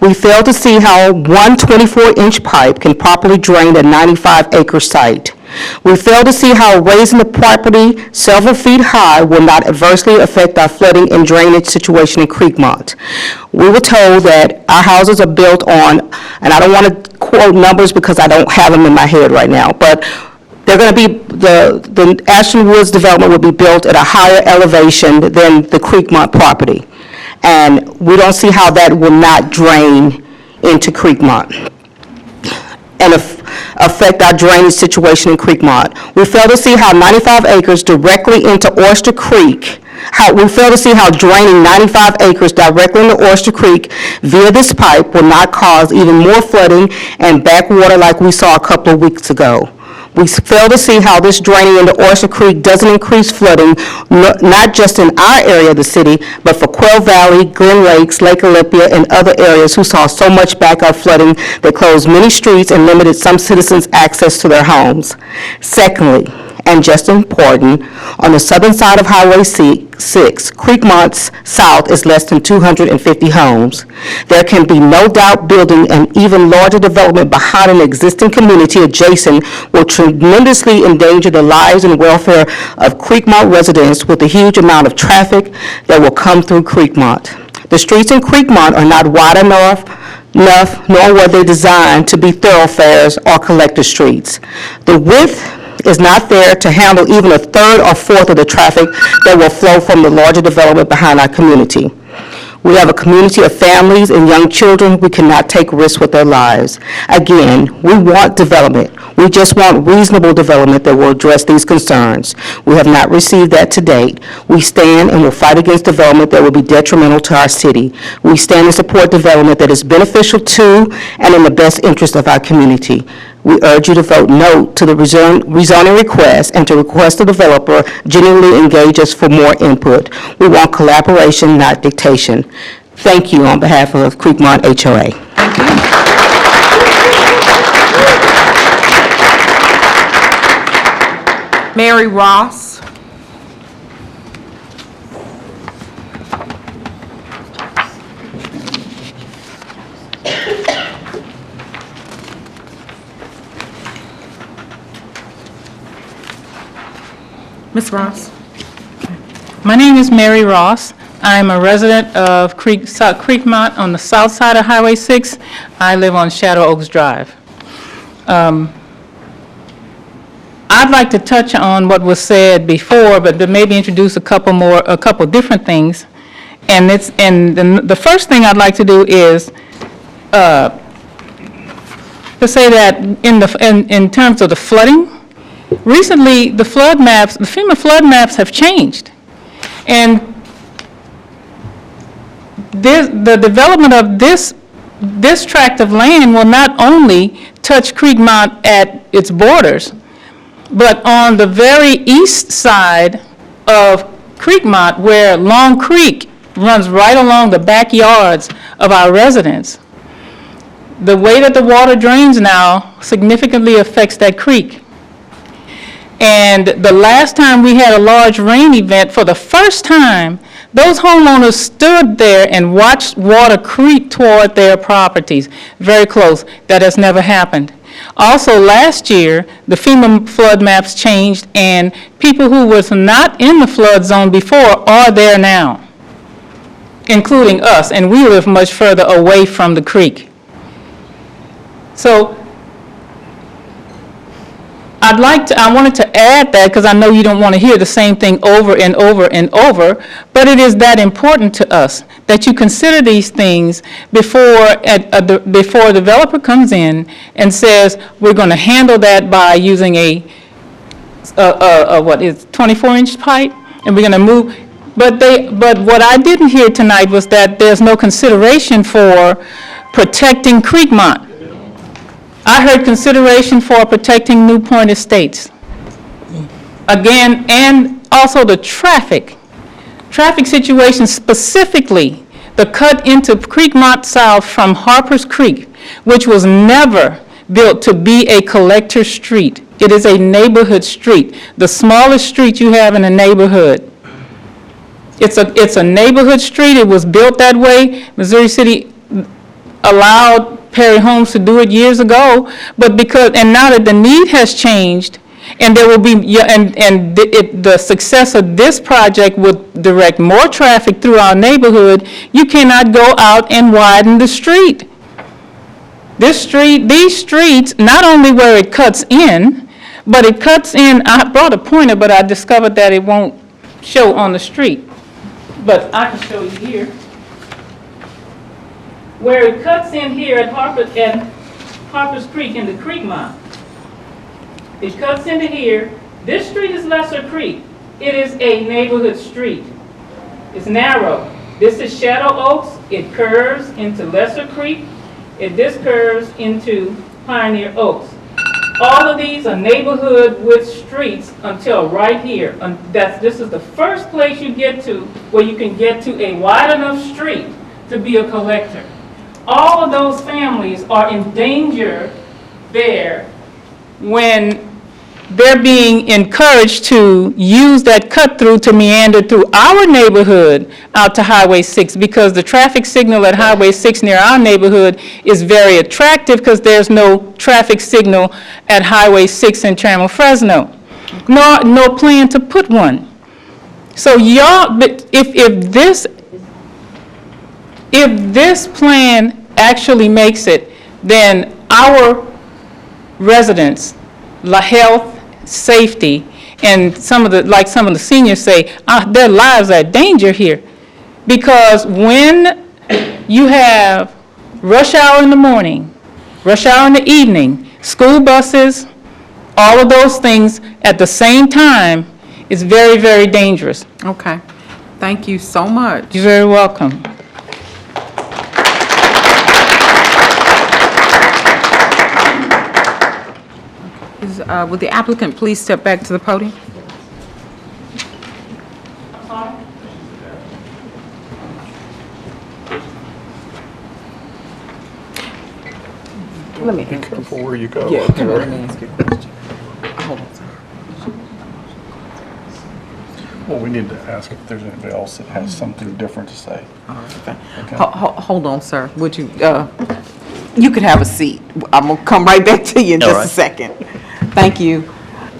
We fail to see how one 24-inch pipe can properly drain a 95-acre site. We fail to see how raising the property several feet high will not adversely affect our flooding and drainage situation in Creekmont. We were told that our houses are built on, and I don't want to quote numbers because I don't have them in my head right now, but they're going to be, the Ashton Woods development will be built at a higher elevation than the Creekmont property. And we don't see how that will not drain into Creekmont and affect our drainage situation in Creekmont. We fail to see how 95 acres directly into Oyster Creek, we fail to see how draining 95 acres directly into Oyster Creek via this pipe will not cause even more flooding and backwater like we saw a couple of weeks ago. We fail to see how this draining into Oyster Creek doesn't increase flooding, not just in our area of the city, but for Quail Valley, Glen Lakes, Lake Olympia, and other areas who saw so much backup flooding that closed many streets and limited some citizens' access to their homes. Secondly, and just important, on the southern side of Highway 6, Creekmont's south is less than 250 homes. There can be no doubt building an even larger development behind an existing community adjacent will tremendously endanger the lives and welfare of Creekmont residents with the huge amount of traffic that will come through Creekmont. The streets in Creekmont are not wide enough, nor were they designed to be thoroughfares or collector streets. The width is not there to handle even a third or fourth of the traffic that will flow from the larger development behind our community. We have a community of families and young children. We cannot take risks with their lives. Again, we want development. We just want reasonable development that will address these concerns. We have not received that to date. We stand and will fight against development that will be detrimental to our city. We stand and support development that is beneficial to and in the best interest of our community. We urge you to vote no to the rezoning request and to request the developer genuinely engage us for more input. We want collaboration, not dictation. Thank you on behalf of Creekmont HOA. Mary Ross. Ms. Ross. My name is Mary Ross. I'm a resident of Creekmont on the south side of Highway 6. I live on Shadow Oaks Drive. I'd like to touch on what was said before, but maybe introduce a couple different things. And the first thing I'd like to do is to say that in terms of the flooding, recently the FEMA flood maps have changed. And the development of this tract of land will not only touch Creekmont at its borders, but on the very east side of Creekmont, where Long Creek runs right along the backyards of our residents. The way that the water drains now significantly affects that creek. And the last time we had a large rain event, for the first time, those homeowners stood there and watched water creep toward their properties, very close. That has never happened. Also, last year, the FEMA flood maps changed, and people who was not in the flood zone before are there now, including us, and we live much further away from the creek. So I wanted to add that because I know you don't want to hear the same thing over and over and over, but it is that important to us that you consider these things before a developer comes in and says, we're going to handle that by using a 24-inch pipe, and we're going to move. But what I didn't hear tonight was that there's no consideration for protecting Creekmont. I heard consideration for protecting New Point Estates. Again, and also the traffic traffic situation, specifically the cut into Creekmont South from Harper's Creek, which was never built to be a collector street. It is a neighborhood street, the smallest street you have in a neighborhood. It's a neighborhood street. It was built that way. Missouri City allowed Perry Homes to do it years ago, but and now that the need has changed, and there will be, the success of this project would direct more traffic through our neighborhood, you cannot go out and widen the street. These streets, not only where it cuts in, but it cuts in, I brought a pointer, but I discovered that it won't show on the street. But I can show you here. Where it cuts in here at Harper's Creek into Creekmont. It cuts into here. This street is Lesser Creek. It is a neighborhood street. It's narrow. This is Shadow Oaks. It curves into Lesser Creek. This curves into Pioneer Oaks. All of these are neighborhood width streets until right here. This is the first place you get to where you can get to a wide enough street to be a collector. All of those families are in danger there when they're being encouraged to use that cut through to meander through our neighborhood out to Highway 6, because the traffic signal at Highway 6 near our neighborhood is very attractive because there's no traffic signal at Highway 6 in Trammell Fresno. No plan to put one. So y'all, if this plan actually makes it, then our residents, health, safety, and some of the seniors say, their lives are in danger here. Because when you have rush hour in the morning, rush hour in the evening, school buses, all of those things at the same time, is very, very dangerous. Okay. Thank you so much. You're very welcome. Would the applicant please step back to the podium? Let me be careful where you go. Yeah, come on, let me ask you a question. Hold on, sir. Well, we need to ask if there's anybody else that has something different to say. Okay. Hold on, sir. Would you, you could have a seat. I'm gonna come right back to you in just a second. Thank you.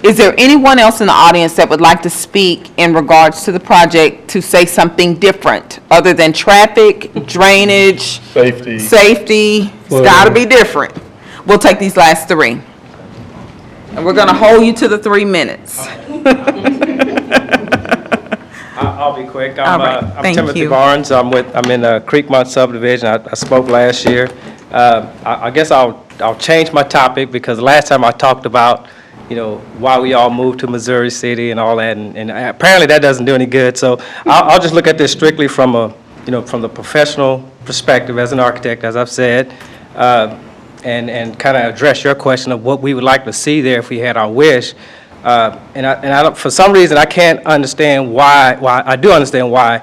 Is there anyone else in the audience that would like to speak in regards to the project to say something different other than traffic, drainage? Safety. Safety, it's gotta be different. We'll take these last three. And we're gonna hold you to the 3 minutes. I'll be quick. All right, I'm thank Timothy you. Barnes. I'm in the Creekmont subdivision. I spoke last year. I guess I'll change my topic because last time I talked about, why we all moved to Missouri City and all that, and apparently that doesn't do any good. So I'll just look at this strictly from from the professional perspective as an architect, as I've said, and kind of address your question of what we would like to see there if we had our wish. And I don't, for some reason, I can't understand why I do understand why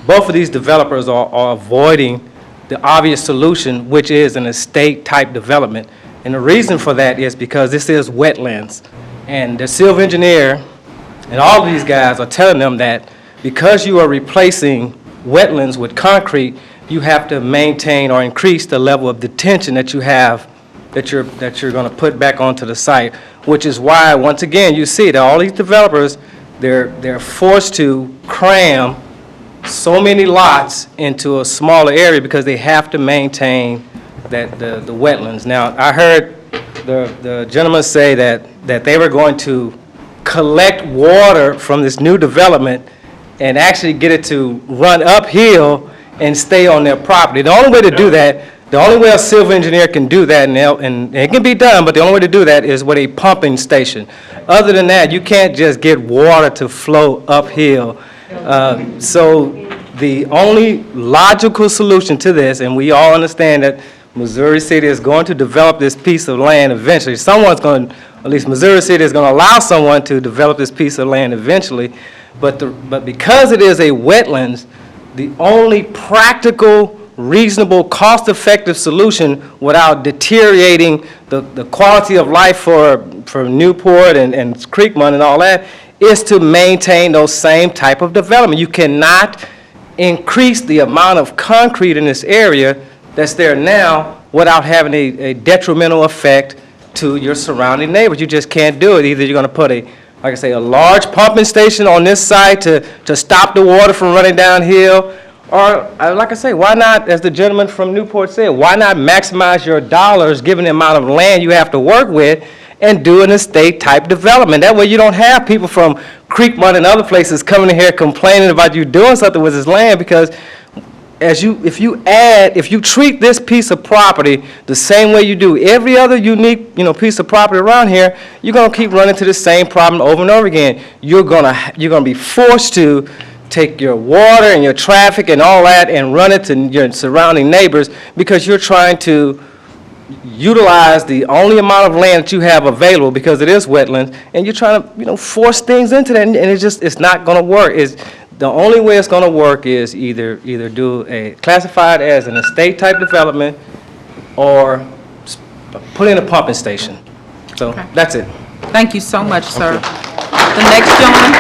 both of these developers are avoiding the obvious solution, which is an estate-type development. And the reason for that is because this is wetlands. And the civil engineer and all of these guys are telling them that because you are replacing wetlands with concrete, you have to maintain or increase the level of detention that you have, that you're going to put back onto the site, which is why, once again, you see that all these developers, they're forced to cram so many lots into a smaller area because they have to maintain the wetlands. Now, I heard the gentleman say that they were going to collect water from this new development and actually get it to run uphill and stay on their property. The only way to do that, the only way a civil engineer can do that, and it can be done, but the only way to do that is with a pumping station. Other than that, you can't just get water to flow uphill. So the only logical solution to this, and we all understand that Missouri City is going to develop this piece of land eventually. Someone's going, at least Missouri City is going to allow someone to develop this piece of land eventually. But because it is a wetlands, the only practical, reasonable, cost-effective solution without deteriorating the quality of life for Newport and Creekmont and all that is to maintain those same type of development. You cannot increase the amount of concrete in this area that's there now without having a detrimental effect to your surrounding neighbors. You just can't do it. Either you're going to put like I say, a large pumping station on this site to stop the water from running downhill, or, like I say, why not, as the gentleman from Newport said, why not maximize your dollars given the amount of land you have to work with and do an estate-type development? That way you don't have people from Creekmont and other places coming in here complaining about you doing something with this land, because if you treat this piece of property the same way you do every other unique, piece of property around here, you're gonna keep running into the same problem over and over again. You're gonna be forced to take your water and your traffic and all that and run it to your surrounding neighbors because you're trying to utilize the only amount of land that you have available because it is wetlands, and you're trying to, force things into that, and it's not gonna work. The only way it's going to work is either do classify it as an estate-type development or put in a pumping station. So that's it. Thank you so much, sir. The next gentleman.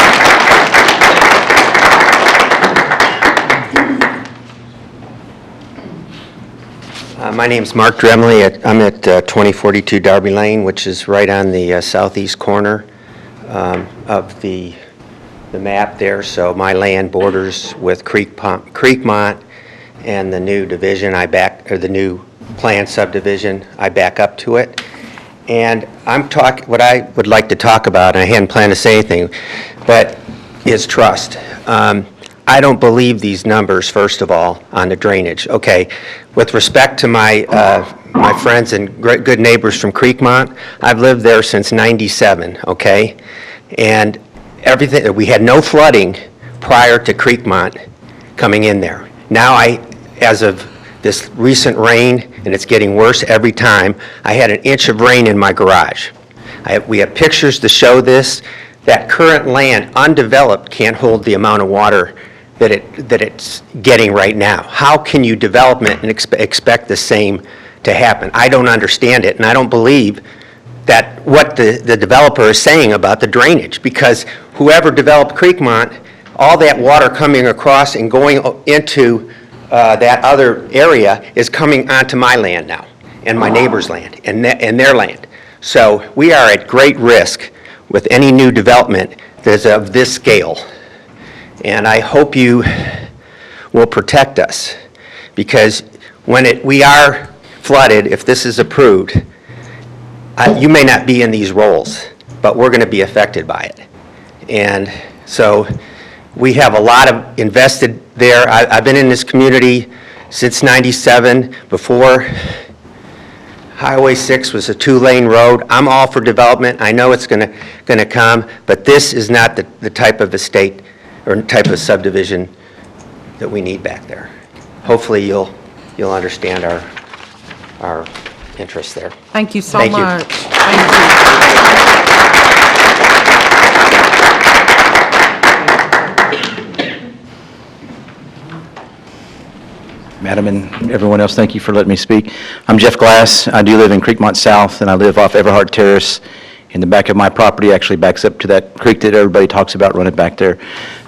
My name's Mark Dremley. I'm at 2042 Darby Lane, which is right on the southeast corner of the map there. So my land borders with Creekmont and the new division, the new planned subdivision. I back up to it. And what I would like to talk about, and I hadn't planned to say anything, but is trust. I don't believe these numbers, first of all, on the drainage. Okay, with respect to my friends and good neighbors from Creekmont, I've lived there since '97, okay? And we had no flooding prior to Creekmont coming in there. Now as of this recent rain, and it's getting worse every time, I had an inch of rain in my garage. We have pictures to show this. That current land, undeveloped, can't hold the amount of water that it's getting right now. How can you develop it and expect the same to happen? I don't understand it, and I don't believe that what the developer is saying about the drainage, because whoever developed Creekmont, all that water coming across and going into that other area is coming onto my land now, and my neighbor's land, and their land. So we are at great risk with any new development that's of this scale. And I hope you will protect us, because when we are flooded, if this is approved, you may not be in these roles, but we're going to be affected by it. And so we have a lot of invested there. I've been in this community since '97, before Highway 6 was a 2-lane road. I'm all for development. I know it's going to come, but this is not the type of estate or type of subdivision that we need back there. Hopefully you'll understand our interest there. Thank you so Thank you. much. Thank Madam and everyone else, thank you for letting me speak. I'm Jeff Glass. I do live in Creekmont South, and I live off Everhart Terrace. In the back of my property actually backs up to that creek that everybody talks about running back there.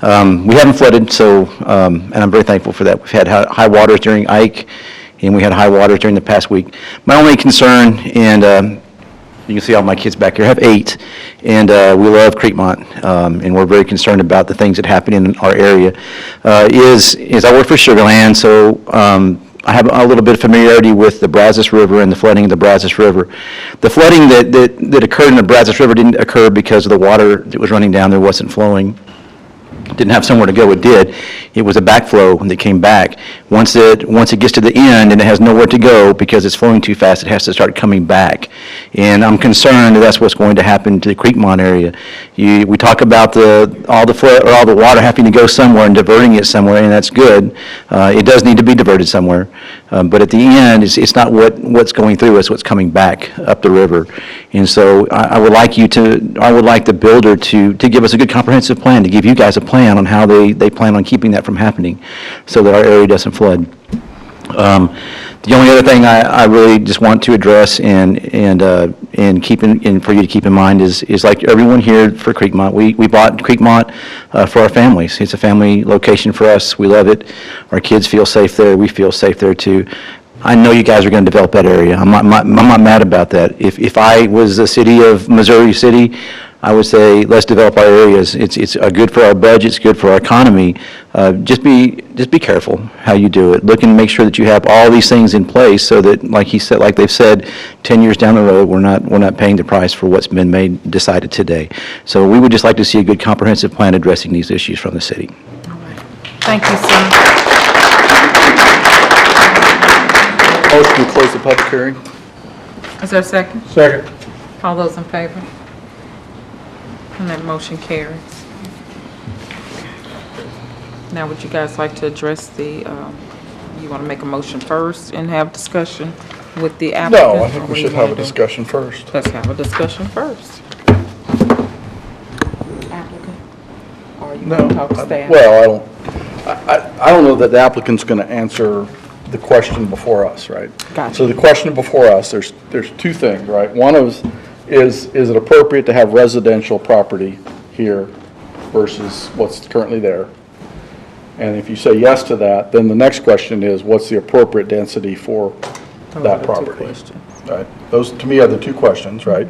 We haven't flooded, so, and I'm very thankful for that. We've had high waters during Ike, and we had high waters during the past week. My only concern, and you can see all my kids back here, I have 8, and we love Creekmont, and we're very concerned about the things that happen in our area, is I work for Sugar Land, so I have a little bit of familiarity with the Brazos River and the flooding of the Brazos River. The flooding that occurred in the Brazos River didn't occur because of the water that was running down there wasn't flowing. didn't have somewhere to go, it did. It was a backflow that came back. Once it gets to the end and it has nowhere to go because it's flowing too fast, it has to start coming back. And I'm concerned that that's what's going to happen to the Creekmont area. We talk about all the water having to go somewhere and diverting it somewhere, and that's good. It does need to be diverted somewhere. But at the end, it's not what's going through, it's what's coming back up the river. And so I would like the builder to give us a good comprehensive plan, to give you guys a plan on how they plan on keeping that from happening so that our area doesn't flood. The only other thing I really just want to address and for you to keep in mind is like everyone here for Creekmont, we bought Creekmont for our families. It's a family location for us. We love it. Our kids feel safe there. We feel safe there too. I know you guys are going to develop that area. I'm not mad about that. If I was the city of Missouri City, I would say, let's develop our areas. It's good for our budgets, good for our economy. Just be careful how you do it. Look and make sure that you have all these things in place so that, like they've said, 10 years down the road, we're not paying the price for what's been decided today. So we would just like to see a good comprehensive plan addressing these issues from the city. Thank you, sir. Motion to close the public hearing? Is there a second? Second. All those in favor? And that motion carries. Now, would you guys like to address you want to make a motion first and have discussion with the applicant? No, I think we should have a discussion first. Let's have a discussion first. Applicant? Or you No, want to talk to staff? well, I don't know that the applicant's going to answer the question before us, right? Gotcha. So the question before us, there's two things, right? One is it appropriate to have residential property here versus what's currently there? And if you say yes to that, then the next question is, what's the appropriate density for that property? Right? Those, to me, are the two questions, right?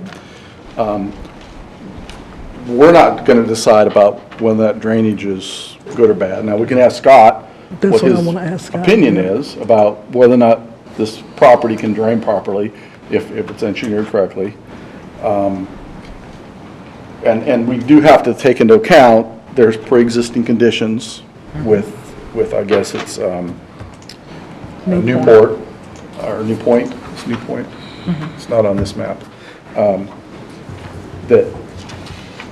We're not going to decide about whether that drainage is good or bad. Now, we can ask Scott That's what what I his wanna ask Scott, opinion yeah. is about whether or not this property can drain properly, if it's engineered correctly. And we do have to take into account, there's pre-existing conditions with I guess it's Newport, or New Point, it's New Point. It's not on this map. That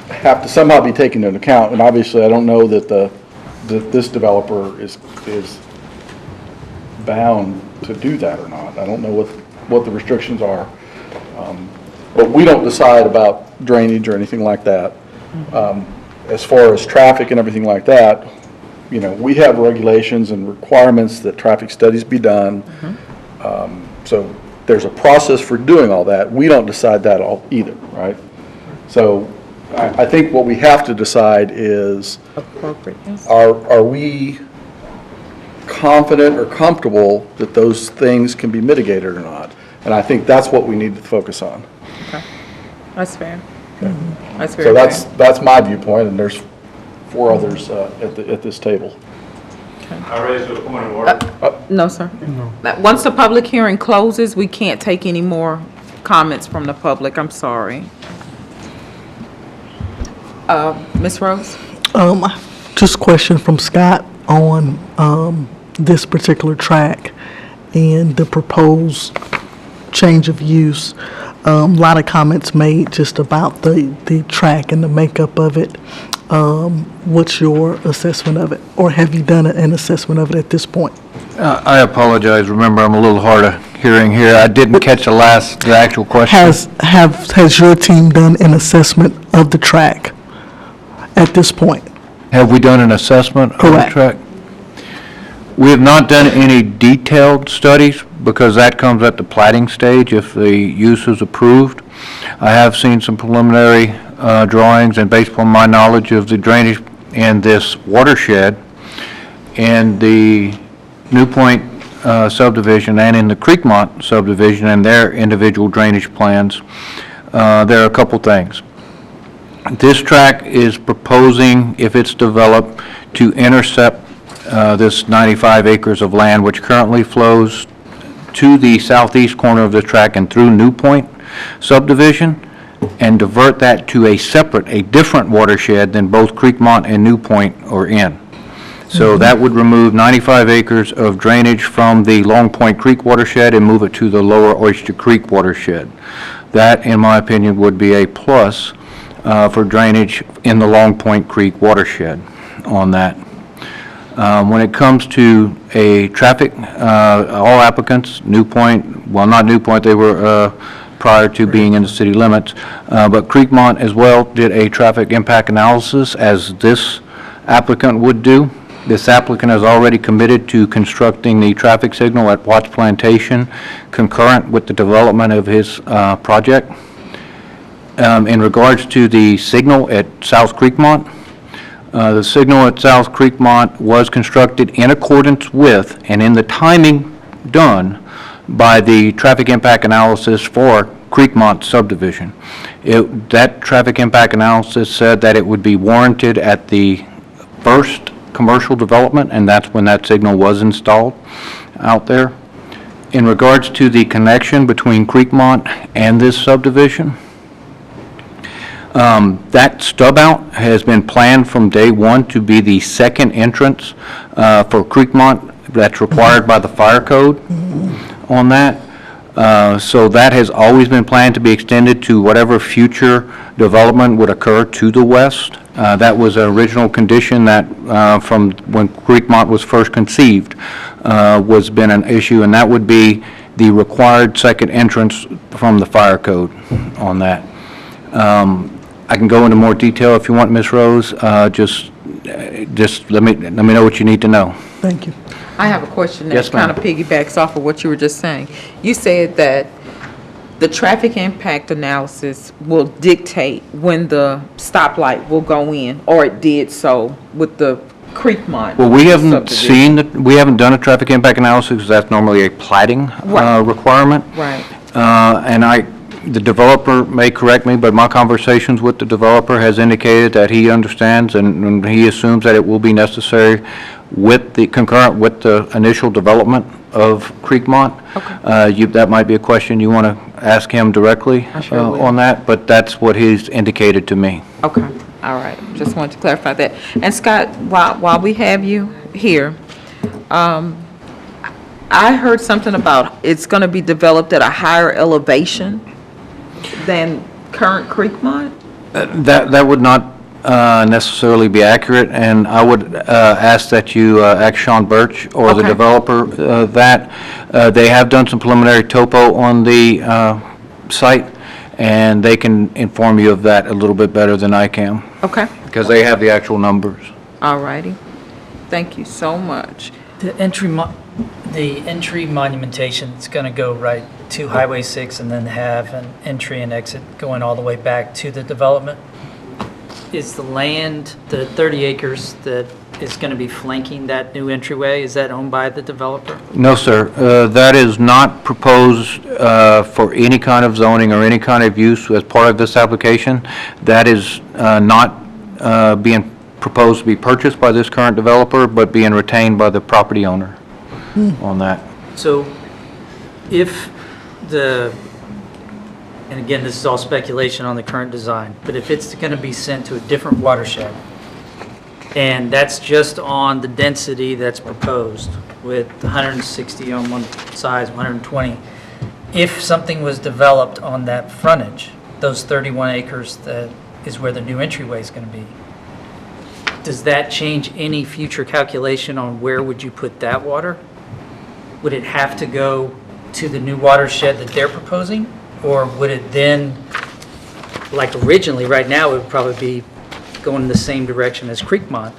have to somehow be taken into account, and obviously I don't know that that this developer is bound to do that or not. I don't know what the restrictions are. But we don't decide about drainage or anything like that. As far as traffic and everything like that, we have regulations and requirements that traffic studies be done. So there's a process for doing all that. We don't decide that all either, right? So I think what we have to decide is, Appropriateness. are we confident or comfortable that those things can be mitigated or not? And I think that's what we need to focus on. Okay. That's fair. That's So very fair. that's my viewpoint, and there's 4 others at this table. I raise a point of order. No, sir. Once the public hearing closes, we can't take any more comments from the public. I'm sorry. Ms. Rose? Just a question from Scott on this particular track and the proposed change of use. A lot of comments made just about the track and the makeup of it. What's your assessment of it? Or have you done an assessment of it at this point? I apologize. Remember, I'm a little hard of hearing here. I didn't catch the actual question. Has your team done an assessment of the track at this point? Have we done an assessment of the Correct. track? We have not done any detailed studies because that comes at the plating stage if the use is approved. I have seen some preliminary drawings, and based upon my knowledge of the drainage in this watershed and the New Point subdivision and in the Creekmont subdivision and their individual drainage plans, there are a couple things. This track is proposing, if it's developed, to intercept this 95 acres of land, which currently flows to the southeast corner of the track and through New Point subdivision. and divert that to a different watershed than both Creekmont and New Point are in. So that would remove 95 acres of drainage from the Long Point Creek watershed and move it to the lower Oyster Creek watershed. That, in my opinion, would be a plus for drainage in the Long Point Creek watershed on that. When it comes to a traffic, all applicants, New Point, well, not New Point, they were prior to being in the city limits, but Creekmont as well did a traffic impact analysis as this applicant would do. This applicant has already committed to constructing the traffic signal at Watts Plantation concurrent with the development of his project. In regards to the signal at South Creekmont, the signal at South Creekmont was constructed in accordance with and in the timing done by the traffic impact analysis for Creekmont subdivision. That traffic impact analysis said that it would be warranted at the first commercial development, and that's when that signal was installed out there. In regards to the connection between Creekmont and this subdivision, that stub out has been planned from day one to be the second entrance for Creekmont that's required by the fire code on that. So that has always been planned to be extended to whatever future development would occur to the west. That was an original condition that from when Creekmont was first conceived was been an issue, and that would be the required second entrance from the fire code on that. I can go into more detail if you want, Ms. Rose. Just let me know what you need to know. Thank you. I have a question that Yes, ma'am. kind of piggybacks off of what you were just saying. You said that the traffic impact analysis will dictate when the stoplight will go in, or it did so with the Creekmont Well, we haven't subdivision. we haven't done a traffic impact analysis because that's normally a plating Right. requirement. Right. And the developer may correct me, but my conversations with the developer has indicated that he understands and he assumes that it will be necessary with the concurrent with the initial development of Creekmont. That might be a question you want to ask him directly sure will. on that, but that's what he's indicated to me. Okay, all right. Just wanted to clarify that. And Scott, while we have you here, I heard something about it's going to be developed at a higher elevation than current Creekmont? That would not necessarily be accurate, and I would ask that you ask Sean Birch or the Okay. developer that. They have done some preliminary topo on the site, and they can inform you of that a little bit better than I can, Okay, because they have the actual numbers. all righty. Thank you so much. The entry monumentation is going to go right to Highway 6 and then have an entry and exit going all the way back to the development. Is the land, the 30 acres that is going to be flanking that new entryway, is that owned by the developer? No, sir. That is not proposed for any kind of zoning or any kind of use as part of this application. That is not being proposed to be purchased by this current developer, but being retained by the property owner on that. So if and again, this is all speculation on the current design, but if it's going to be sent to a different watershed, and that's just on the density that's proposed with 160 on one side, 120, if something was developed on that frontage, those 31 acres that is where the new entryway is going to be, does that change any future calculation on where would you put that water? Would it have to go to the new watershed that they're proposing? Or would it then, like originally, right now, it would probably be going in the same direction as Creekmont?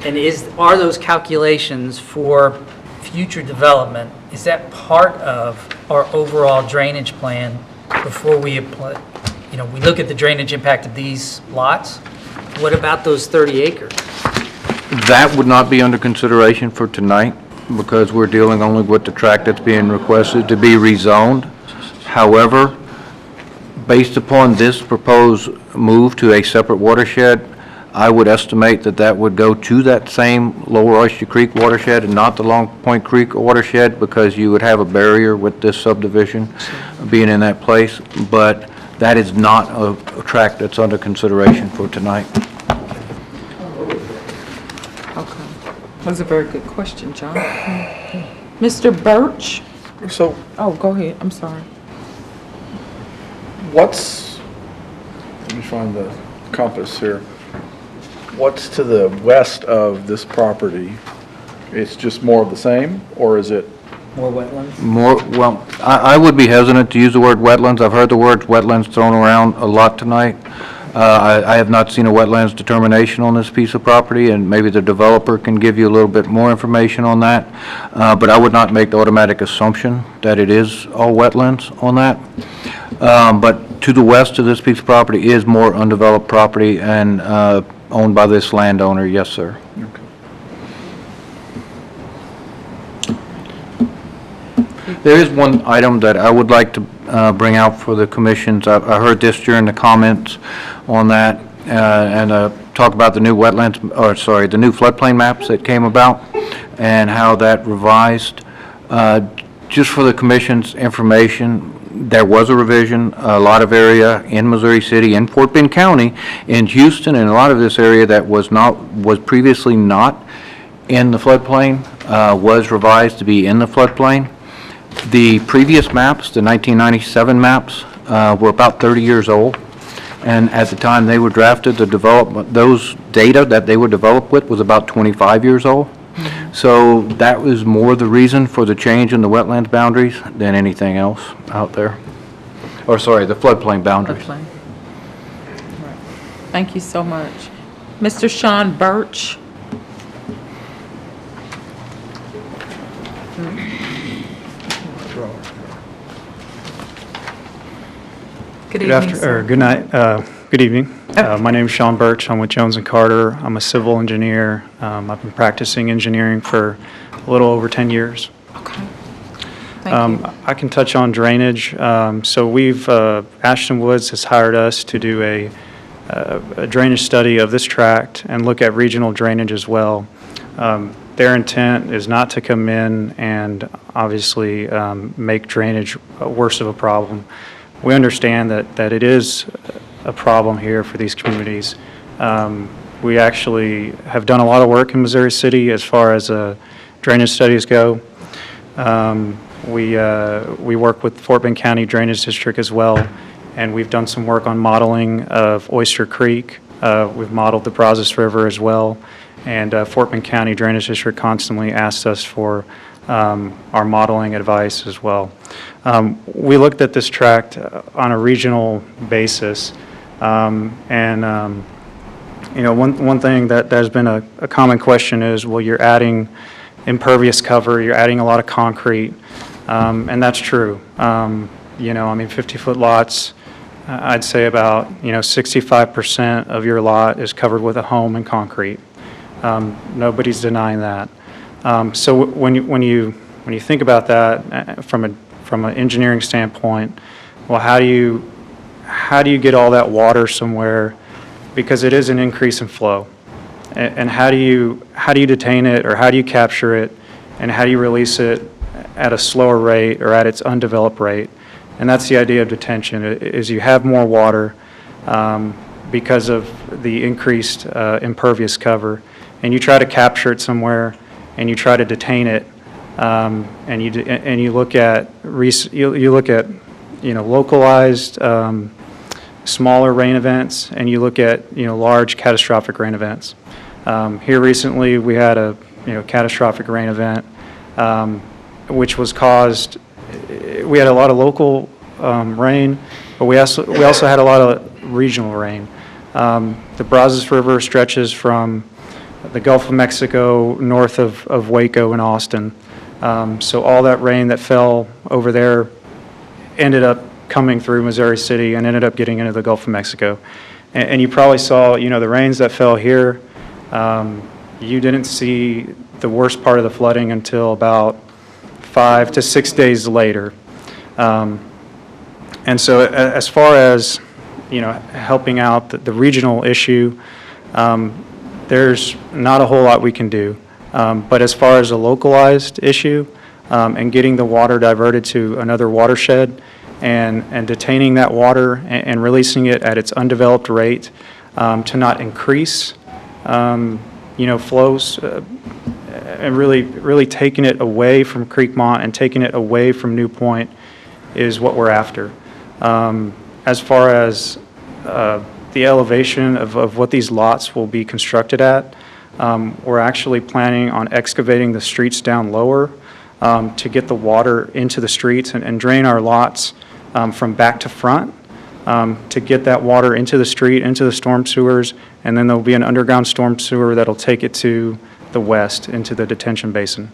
And are those calculations for future development, is that part of our overall drainage plan before we apply, we look at the drainage impact of these lots? What about those 30 acres? That would not be under consideration for tonight because we're dealing only with the tract that's being requested to be rezoned. However, based upon this proposed move to a separate watershed, I would estimate that that would go to that same Lower Oyster Creek watershed and not the Long Point Creek watershed because you would have a barrier with this subdivision being in that place. But that is not a tract that's under consideration for tonight. Okay. That was a very good question, John. Mr. Birch? So, Oh, go ahead, I'm sorry. let me find the compass here. What's to the west of this property? It's just more of the same, or is it? More wetlands? Well, I would be hesitant to use the word wetlands. I've heard the word wetlands thrown around a lot tonight. I have not seen a wetlands determination on this piece of property, and maybe the developer can give you a little bit more information on that. But I would not make the automatic assumption that it is all wetlands on that. But to the west of this piece of property is more undeveloped property and owned by this landowner, yes, sir. There is one item that I would like to bring out for the commissions. I heard this during the comments on that, and talk about the new wetlands, or sorry, the new floodplain maps that came about and how that revised. Just for the commission's information, there was a revision, a lot of area in Missouri City, in Fort Bend County, in Houston, and a lot of this area that was previously not in the floodplain, was revised to be in the floodplain. The previous maps, the 1997 maps, were about 30 years old, and at the time they were drafted, the development, those data that they were developed with was about 25 years old. So that was more the reason for the change in the wetlands boundaries than anything else out there. Or sorry, the floodplain boundaries. Floodplain. Right. Thank you so much. Mr. Sean Birch? Good evening, sir. Good night, good evening. My name is Sean Birch. I'm with Jones & Carter. I'm a civil engineer. I've been practicing engineering for a little over 10 years. Okay. Thank you. I can touch on drainage. So we've, Ashton Woods has hired us to do a drainage study of this tract and look at regional drainage as well. Their intent is not to come in and obviously make drainage worse of a problem. We understand that it is a problem here for these communities. We actually have done a lot of work in Missouri City as far as drainage studies go. We work with Fort Bend County Drainage District as well, and we've done some work on modeling of Oyster Creek. We've modeled the Brazos River as well, and Fort Bend County Drainage District constantly asks us for our modeling advice as well. We looked at this tract on a regional basis, and you know, one thing that has been a common question is, well, you're adding impervious cover, you're adding a lot of concrete, and that's true. You know, I mean, 50-foot lots, I'd say about, you know, 65% of your lot is covered with a home and concrete. Nobody's denying that. So when you think about that from an engineering standpoint, well, how do you get all that water somewhere, because it is an increase in flow, and how do you detain it, or how do you capture it, and how do you release it at a slower rate or at its undeveloped rate? And that's the idea of detention, is you have more water because of the increased impervious cover, and you try to capture it somewhere, and you try to detain it, and you look at you know, localized smaller rain events, and you look at, you know, large catastrophic rain events. Here recently we had a, you know, catastrophic rain event which was caused, we had a lot of local rain, but we also had a lot of regional rain. The Brazos River stretches from the Gulf of Mexico north of Waco and Austin. So all that rain that fell over there ended up coming through Missouri City and ended up getting into the Gulf of Mexico. And you probably saw, you know, the rains that fell here, you didn't see the worst part of the flooding until about 5 to 6 days later. And so as far as, you know, helping out the regional issue, there's not a whole lot we can do. But as far as a localized issue and getting the water diverted to another watershed and detaining that water and releasing it at its undeveloped rate to not increase, flows, and really taking it away from Creekmont and taking it away from New Point is what we're after. As far as the elevation of what these lots will be constructed at, we're actually planning on excavating the streets down lower to get the water into the streets and drain our lots from back to front to get that water into the street, into the storm sewers, and then there'll be an underground storm sewer that'll take it to the west, into the detention basin.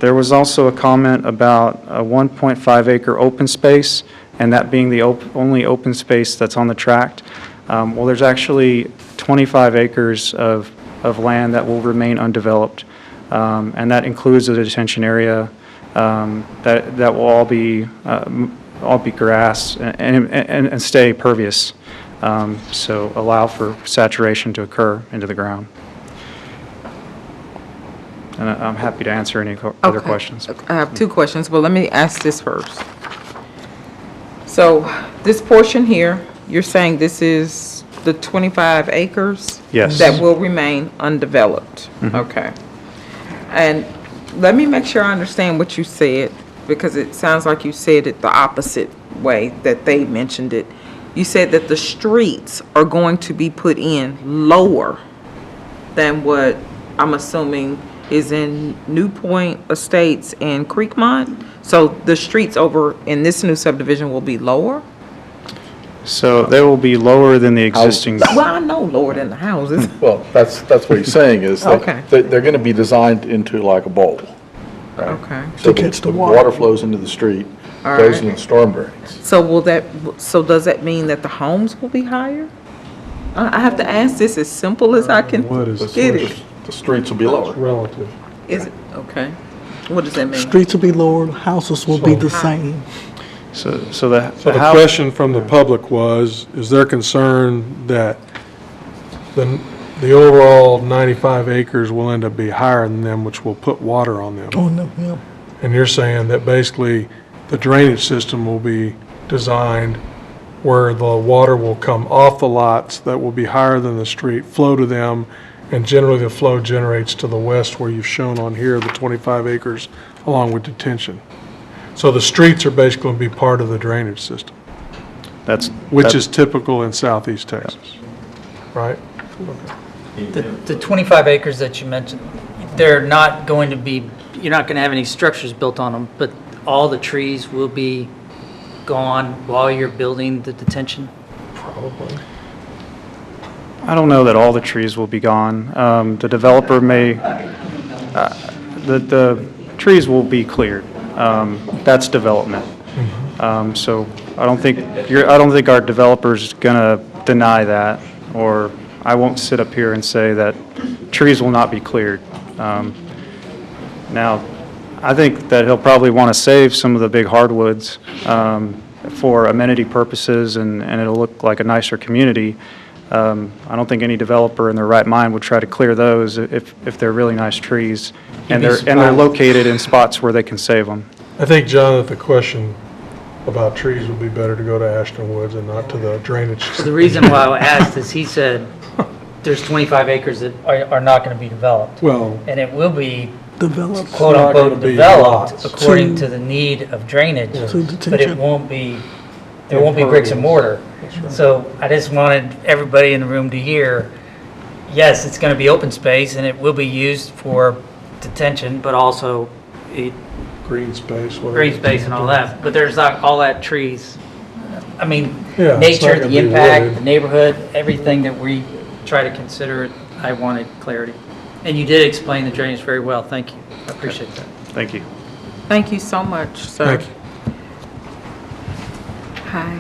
There was also a comment about a 1.5 acre open space, and that being the only open space that's on the tract. Well, there's actually 25 acres of land that will remain undeveloped, and that includes the detention area that will all be grass and stay pervious, so allow for saturation to occur into the ground. And I'm happy to answer any other questions. I have two questions, but let me ask this first. So this portion here, you're saying this is the 25 acres? Yes. That will remain undeveloped? Okay. And let me make sure I understand what you said, because it sounds like you said it the opposite way that they mentioned it. You said that the streets are going to be put in lower than what I'm assuming is in New Point Estates and Creekmont? So the streets over in this new subdivision will be lower? So they will be lower than the existing. Well, I know lower than the houses. Well, that's what he's saying is Okay. that they're going to be designed into like a bowl. Right? Okay. So To catch the the water. water flows into the street, All goes right. into the storm drains. So does that mean that the homes will be higher? I have to ask this as simple as I can What is get it. The streets will be lower. relative? Is it, okay. What does that mean? Streets will be lower, houses will be the same. So the So the house- question from the public was, is there concern that the overall 95 acres will end up be higher than them, which will put water on them? Oh, no, yeah. And you're saying that basically the drainage system will be designed where the water will come off the lots that will be higher than the street, flow to them, and generally the flow generates to the west where you've shown on here the 25 acres along with detention. So the streets are basically going to be part of the drainage system, which is typical in southeast Texas, right? The 25 acres that you mentioned, they're not going to be, you're not going to have any structures built on them, but all the trees will be gone while you're building the detention? Probably. I don't know that all the trees will be gone. The developer may, the trees will be cleared. That's development. So I don't think our developer's gonna deny that, or I won't sit up here and say that trees will not be cleared. Now, I think that he'll probably want to save some of the big hardwoods for amenity purposes, and it'll look like a nicer community. I don't think any developer in their right mind would try to clear those if they're really nice trees, and they're located in spots where they can save them. I think, John, that the question about trees would be better to go to Ashton Woods and not to the drainage. So the reason why I asked is he said there's 25 acres that are not going to be developed. Well, And it will be Developed. quote not gonna unquote be developed lots. according to the need of drainage, To but it detention. won't be, there won't be bricks and mortar. So I just wanted everybody in the room to hear, yes, it's going to be open space and it will be used for detention, but also Green space, whatever. green space and all that. But there's not all that trees. I mean, Yeah, it's not nature, gonna the be impact, wooded. the neighborhood, everything that we try to consider, I wanted clarity. And you did explain the drainage very well. Thank you. I appreciate that. Thank you. Thank you so much, sir. Thank you. Hi.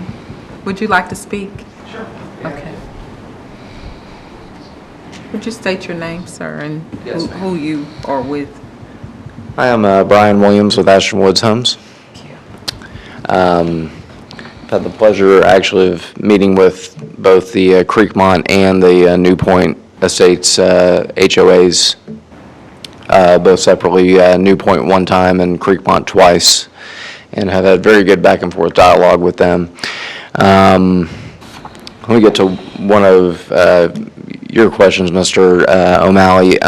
Would you like to speak? Sure. Okay. Would you state your name, sir, and who you are with? Hi, I'm Brian Williams with Ashton Woods Homes. I've had the pleasure actually of meeting with both the Creekmont and the New Point Estates HOAs, both separately, New Point one time and Creekmont twice. and have had very good back and forth dialogue with them. Let me get to one of your questions, Mr. O'Malley,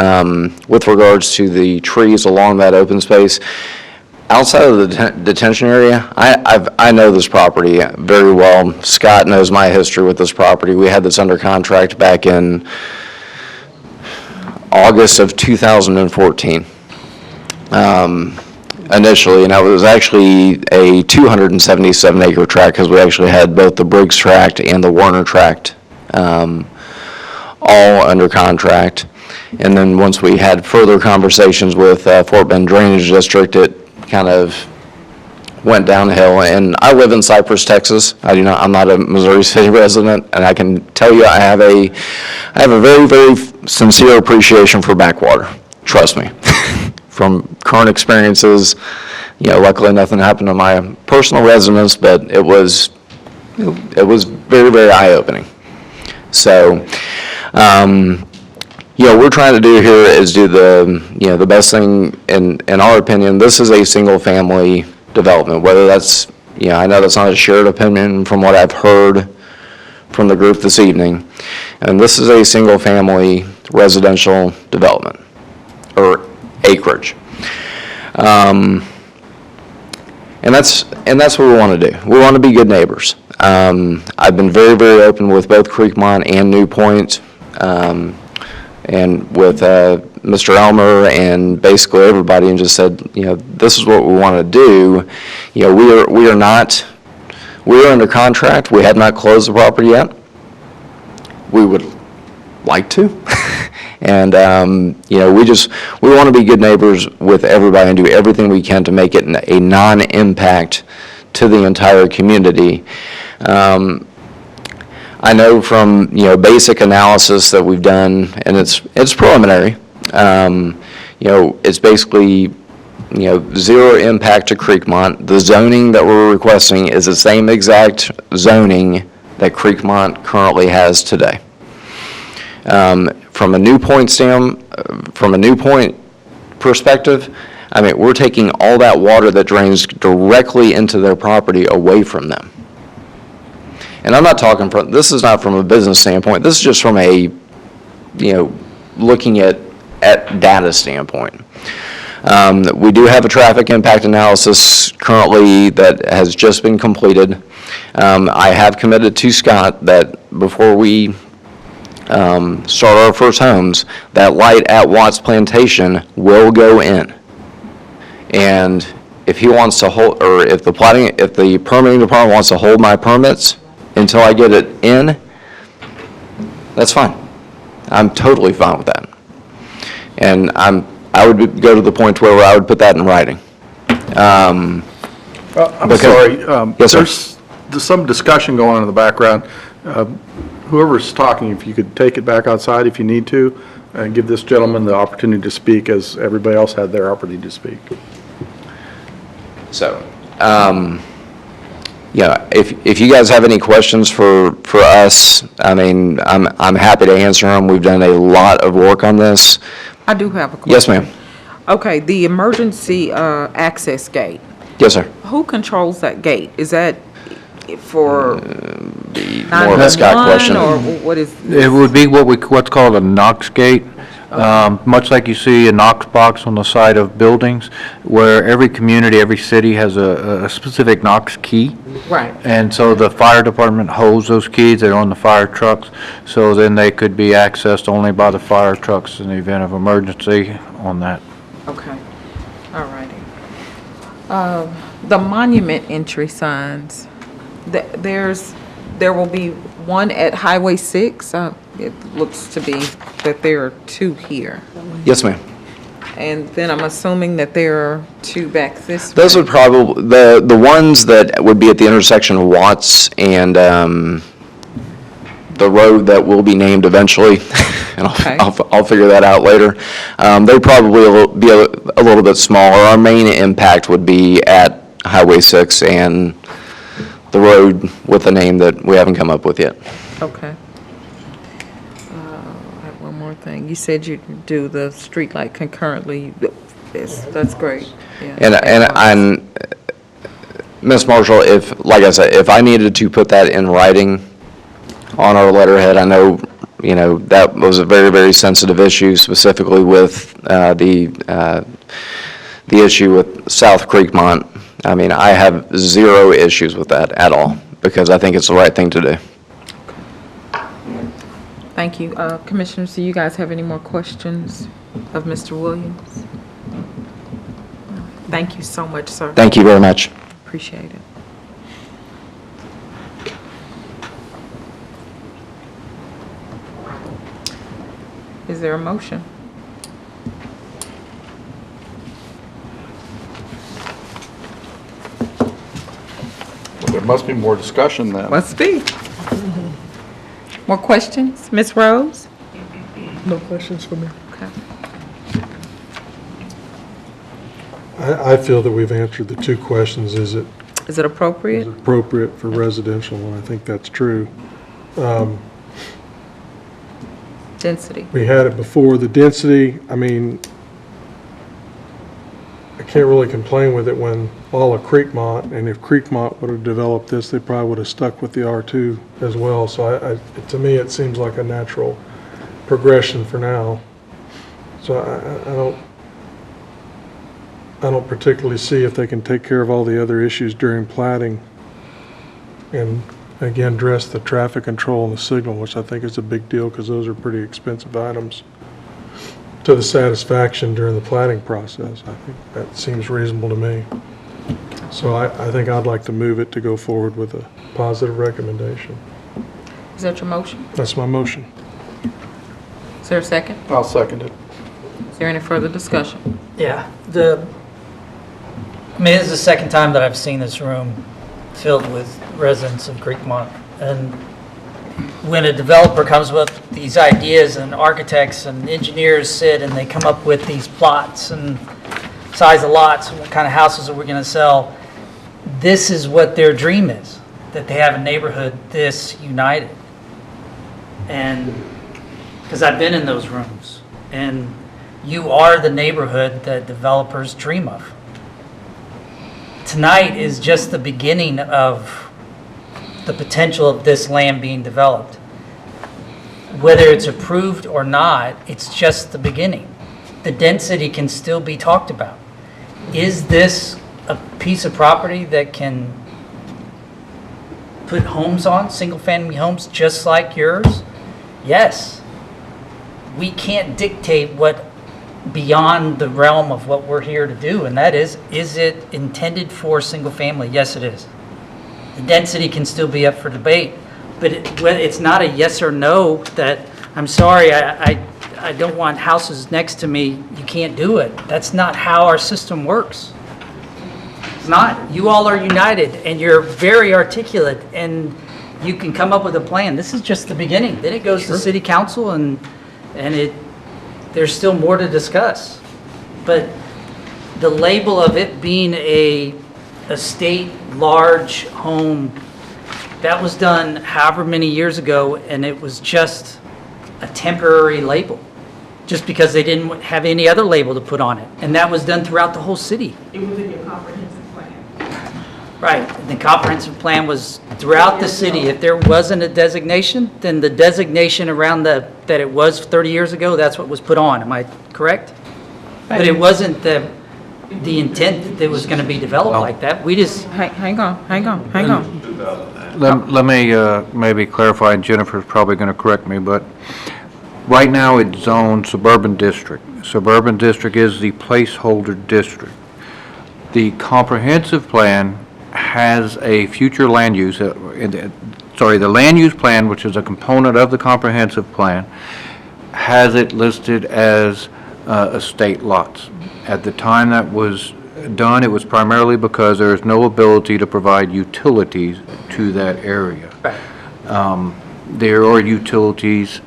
with regards to the trees along that open space. Outside of the detention area, I know this property very well. Scott knows my history with this property. We had this under contract back in August of 2014. Initially, and it was actually a 277-acre tract because we actually had both the Briggs tract and the Warner tract all under contract. And then once we had further conversations with Fort Bend Drainage District, it kind of went downhill. And I live in Cypress, Texas. I'm not a Missouri City resident, and I can tell you I have a very, very sincere appreciation for backwater. Trust me. From current experiences, luckily nothing happened to my personal residence, but it was very, very eye-opening. So, what we're trying to do here is do the best thing, in our opinion. This is a single-family development, whether that's, I know that's not a shared opinion from what I've heard from the group this evening, and this is a single-family residential development, or acreage. And that's what we want to do. We want to be good neighbors. I've been very, very open with both Creekmont and New Point, and with Mr. Elmer and basically everybody, and just said, this is what we want to do. We are under contract. We have not closed the property yet. We would like to. And, we want to be good neighbors with everybody and do everything we can to make it a non-impact to the entire community. I know from, basic analysis that we've done, and it's preliminary, it's basically, zero impact to Creekmont. The zoning that we're requesting is the same exact zoning that Creekmont currently has today. From a New Point perspective, we're taking all that water that drains directly into their property away from them. And I'm not talking this is not from a business standpoint. This is just from a, looking at data standpoint. We do have a traffic impact analysis currently that has just been completed. I have committed to Scott that before we start our first homes, that light at Watts Plantation will go in. And if he wants to hold, or if the permitting department wants to hold my permits until I get it in, that's fine. I'm totally fine with that. And I would go to the point where I would put that in writing. I'm sorry. Yes, sir. There's some discussion going on in the background. Whoever's talking, if you could take it back outside if you need to, and give this gentleman the opportunity to speak as everybody else had their opportunity to speak. So, if you guys have any questions for us, I'm happy to answer them. We've done a lot of work on this. I do have a question. Yes, ma'am. Okay, the emergency access gate. Yes, sir. Who controls that gate? Is that for More of a Scott 911 question. or what is? It would be what's called a Knox gate, much like you see a Knox box on the side of buildings, where every community, every city has a specific Knox key. Right. And so the fire department holds those keys, they're on the fire trucks, so then they could be accessed only by the fire trucks in the event of emergency on that. Okay, all righty. The monument entry signs, there will be one at Highway 6. It looks to be that there are two here. Yes, ma'am. And then I'm assuming that there are two back this way. Those would probably, the ones that would be at the intersection of Watts and the road that will be named eventually, and I'll figure that out later. They probably will be a little bit smaller. Our main impact would be at Highway 6 and the road with a name that we haven't come up with yet. Okay. I have one more thing. You said you'd do the street light concurrently. That's great. Yeah. And Ms. Marshall, if, like I said, if I needed to put that in writing on our letterhead, I know, that was a very, very sensitive issue, specifically with the issue with South Creekmont. I mean, I have zero issues with that at all, because I think it's the right thing to do. Thank you. Commissioners, do you guys have any more questions of Mr. Williams? Thank you so much, sir. Thank you very much. Appreciate it. Is there a motion? Well, there must be more discussion then. Must be. More questions? Ms. Rose? No questions for me. Okay. I feel that we've answered the two questions. Is it Is it appropriate? appropriate for residential? And I think that's true. Density. We had it before. The density, I mean, I can't really complain with it when all of Creekmont, and if Creekmont would have developed this, they probably would have stuck with the R2 as well. So to me, it seems like a natural progression for now. So I don't particularly see if they can take care of all the other issues during plating and, again, address the traffic control and the signal, which I think is a big deal because those are pretty expensive items, to the satisfaction during the plating process. I think that seems reasonable to me. So I think I'd like to move it to go forward with a positive recommendation. Is that your motion? That's my motion. Is there a second? I'll second it. Is there any further discussion? Yeah, I mean, this is the second time that I've seen this room filled with residents of Creekmont. And when a developer comes with these ideas and architects and engineers sit and they come up with these plots and size of lots and what kind of houses are we going to sell, this is what their dream is, that they have a neighborhood this united. And because I've been in those rooms, and you are the neighborhood that developers dream of. Tonight is just the beginning of the potential of this land being developed. Whether it's approved or not, it's just the beginning. The density can still be talked about. Is this a piece of property that can put homes on, single-family homes just like yours? Yes. We can't dictate what beyond the realm of what we're here to do, and that is it intended for single family? Yes, it is. The density can still be up for debate, but it's not a yes or no that, I'm sorry, I don't want houses next to me, you can't do it. That's not how our system works. It's not. You all are united, and you're very articulate, and you can come up with a plan. This is just the beginning. Then it goes to city council, and there's still more to discuss. But the label of it being a estate, large home, that was done however many years ago, and it was just a temporary label, just because they didn't have any other label to put on it. And that was done throughout the whole city. It was in your comprehensive plan. Right, the comprehensive plan was throughout the city. If there wasn't a designation, then the designation around that it was 30 years ago, that's what was put on, am I correct? But it wasn't the intent that it was going to be developed like that. We just... Hang on. Let me maybe clarify, and Jennifer's probably going to correct me, but right now it's zoned suburban district. Suburban district is the placeholder district. The comprehensive plan has a future land use, the land use plan, which is a component of the comprehensive plan, has it listed as estate lots. At the time that was done, it was primarily because there is no ability to provide utilities to that area. There are utilities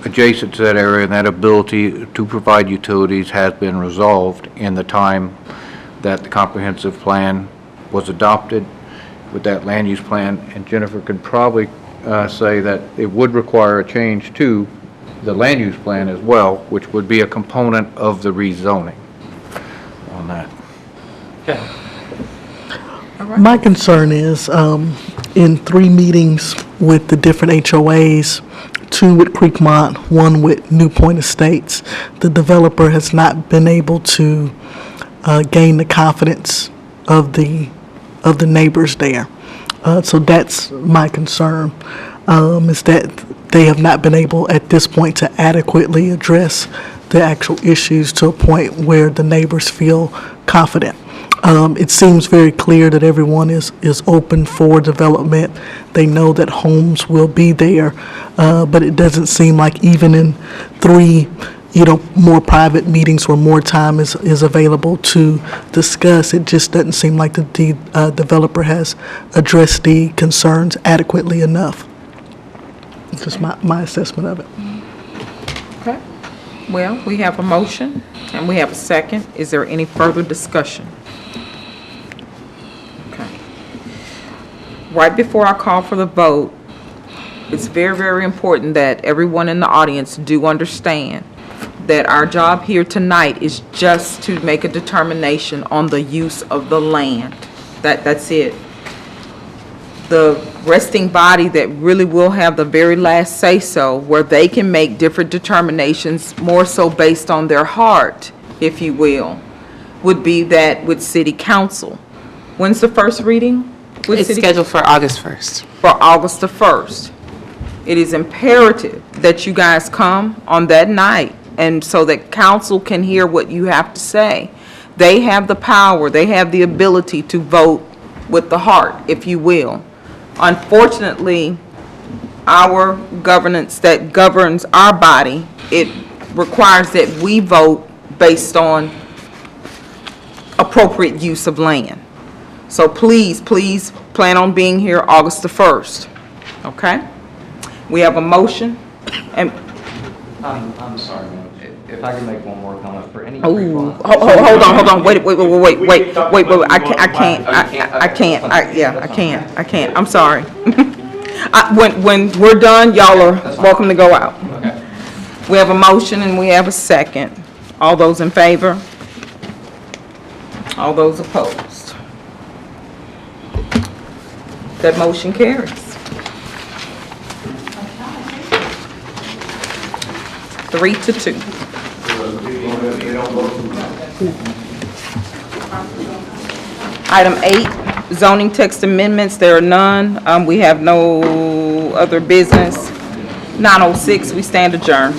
adjacent to that area, and that ability to provide utilities has been resolved in the time that the comprehensive plan was adopted with that land use plan. And Jennifer could probably say that it would require a change to the land use plan as well, which would be a component of the rezoning on that. Okay. My concern is, in 3 meetings with the different HOAs, 2 with Creekmont, 1 with New Point Estates, the developer has not been able to gain the confidence of the neighbors there. So that's my concern, is that they have not been able at this point to adequately address the actual issues to a point where the neighbors feel confident. It seems very clear that everyone is open for development. They know that homes will be there, but it doesn't seem like even in 3, more private meetings where more time is available to discuss, it just doesn't seem like the developer has addressed the concerns adequately enough. It's just my assessment of it. Okay. Well, we have a motion and we have a second. Is there any further discussion? Okay. Right before I call for the vote, it's very, very important that everyone in the audience do understand that our job here tonight is just to make a determination on the use of the land. That's it. The resting body that really will have the very last say-so, where they can make different determinations, more so based on their heart, if you will, would be that with City Council. When's the first reading? It's scheduled for August 1st. For August the 1st. It is imperative that you guys come on that night, and so that council can hear what you have to say. They have the power, they have the ability to vote with the heart, if you will. Unfortunately, our governance that governs our body, it requires that we vote based on appropriate use of land. So please, please plan on being here August the 1st, okay? We have a motion, and I'm sorry, ma'am. If I can make one more comment for any. oh, hold on, wait, I can't, I'm sorry. When we're done, y'all are welcome to go out. Okay. We have a motion and we have a second. All those in favor? All those opposed? That motion carries. 3-2. Item 8, zoning text amendments, there are none. We have no other business. 9:06, we stand adjourned.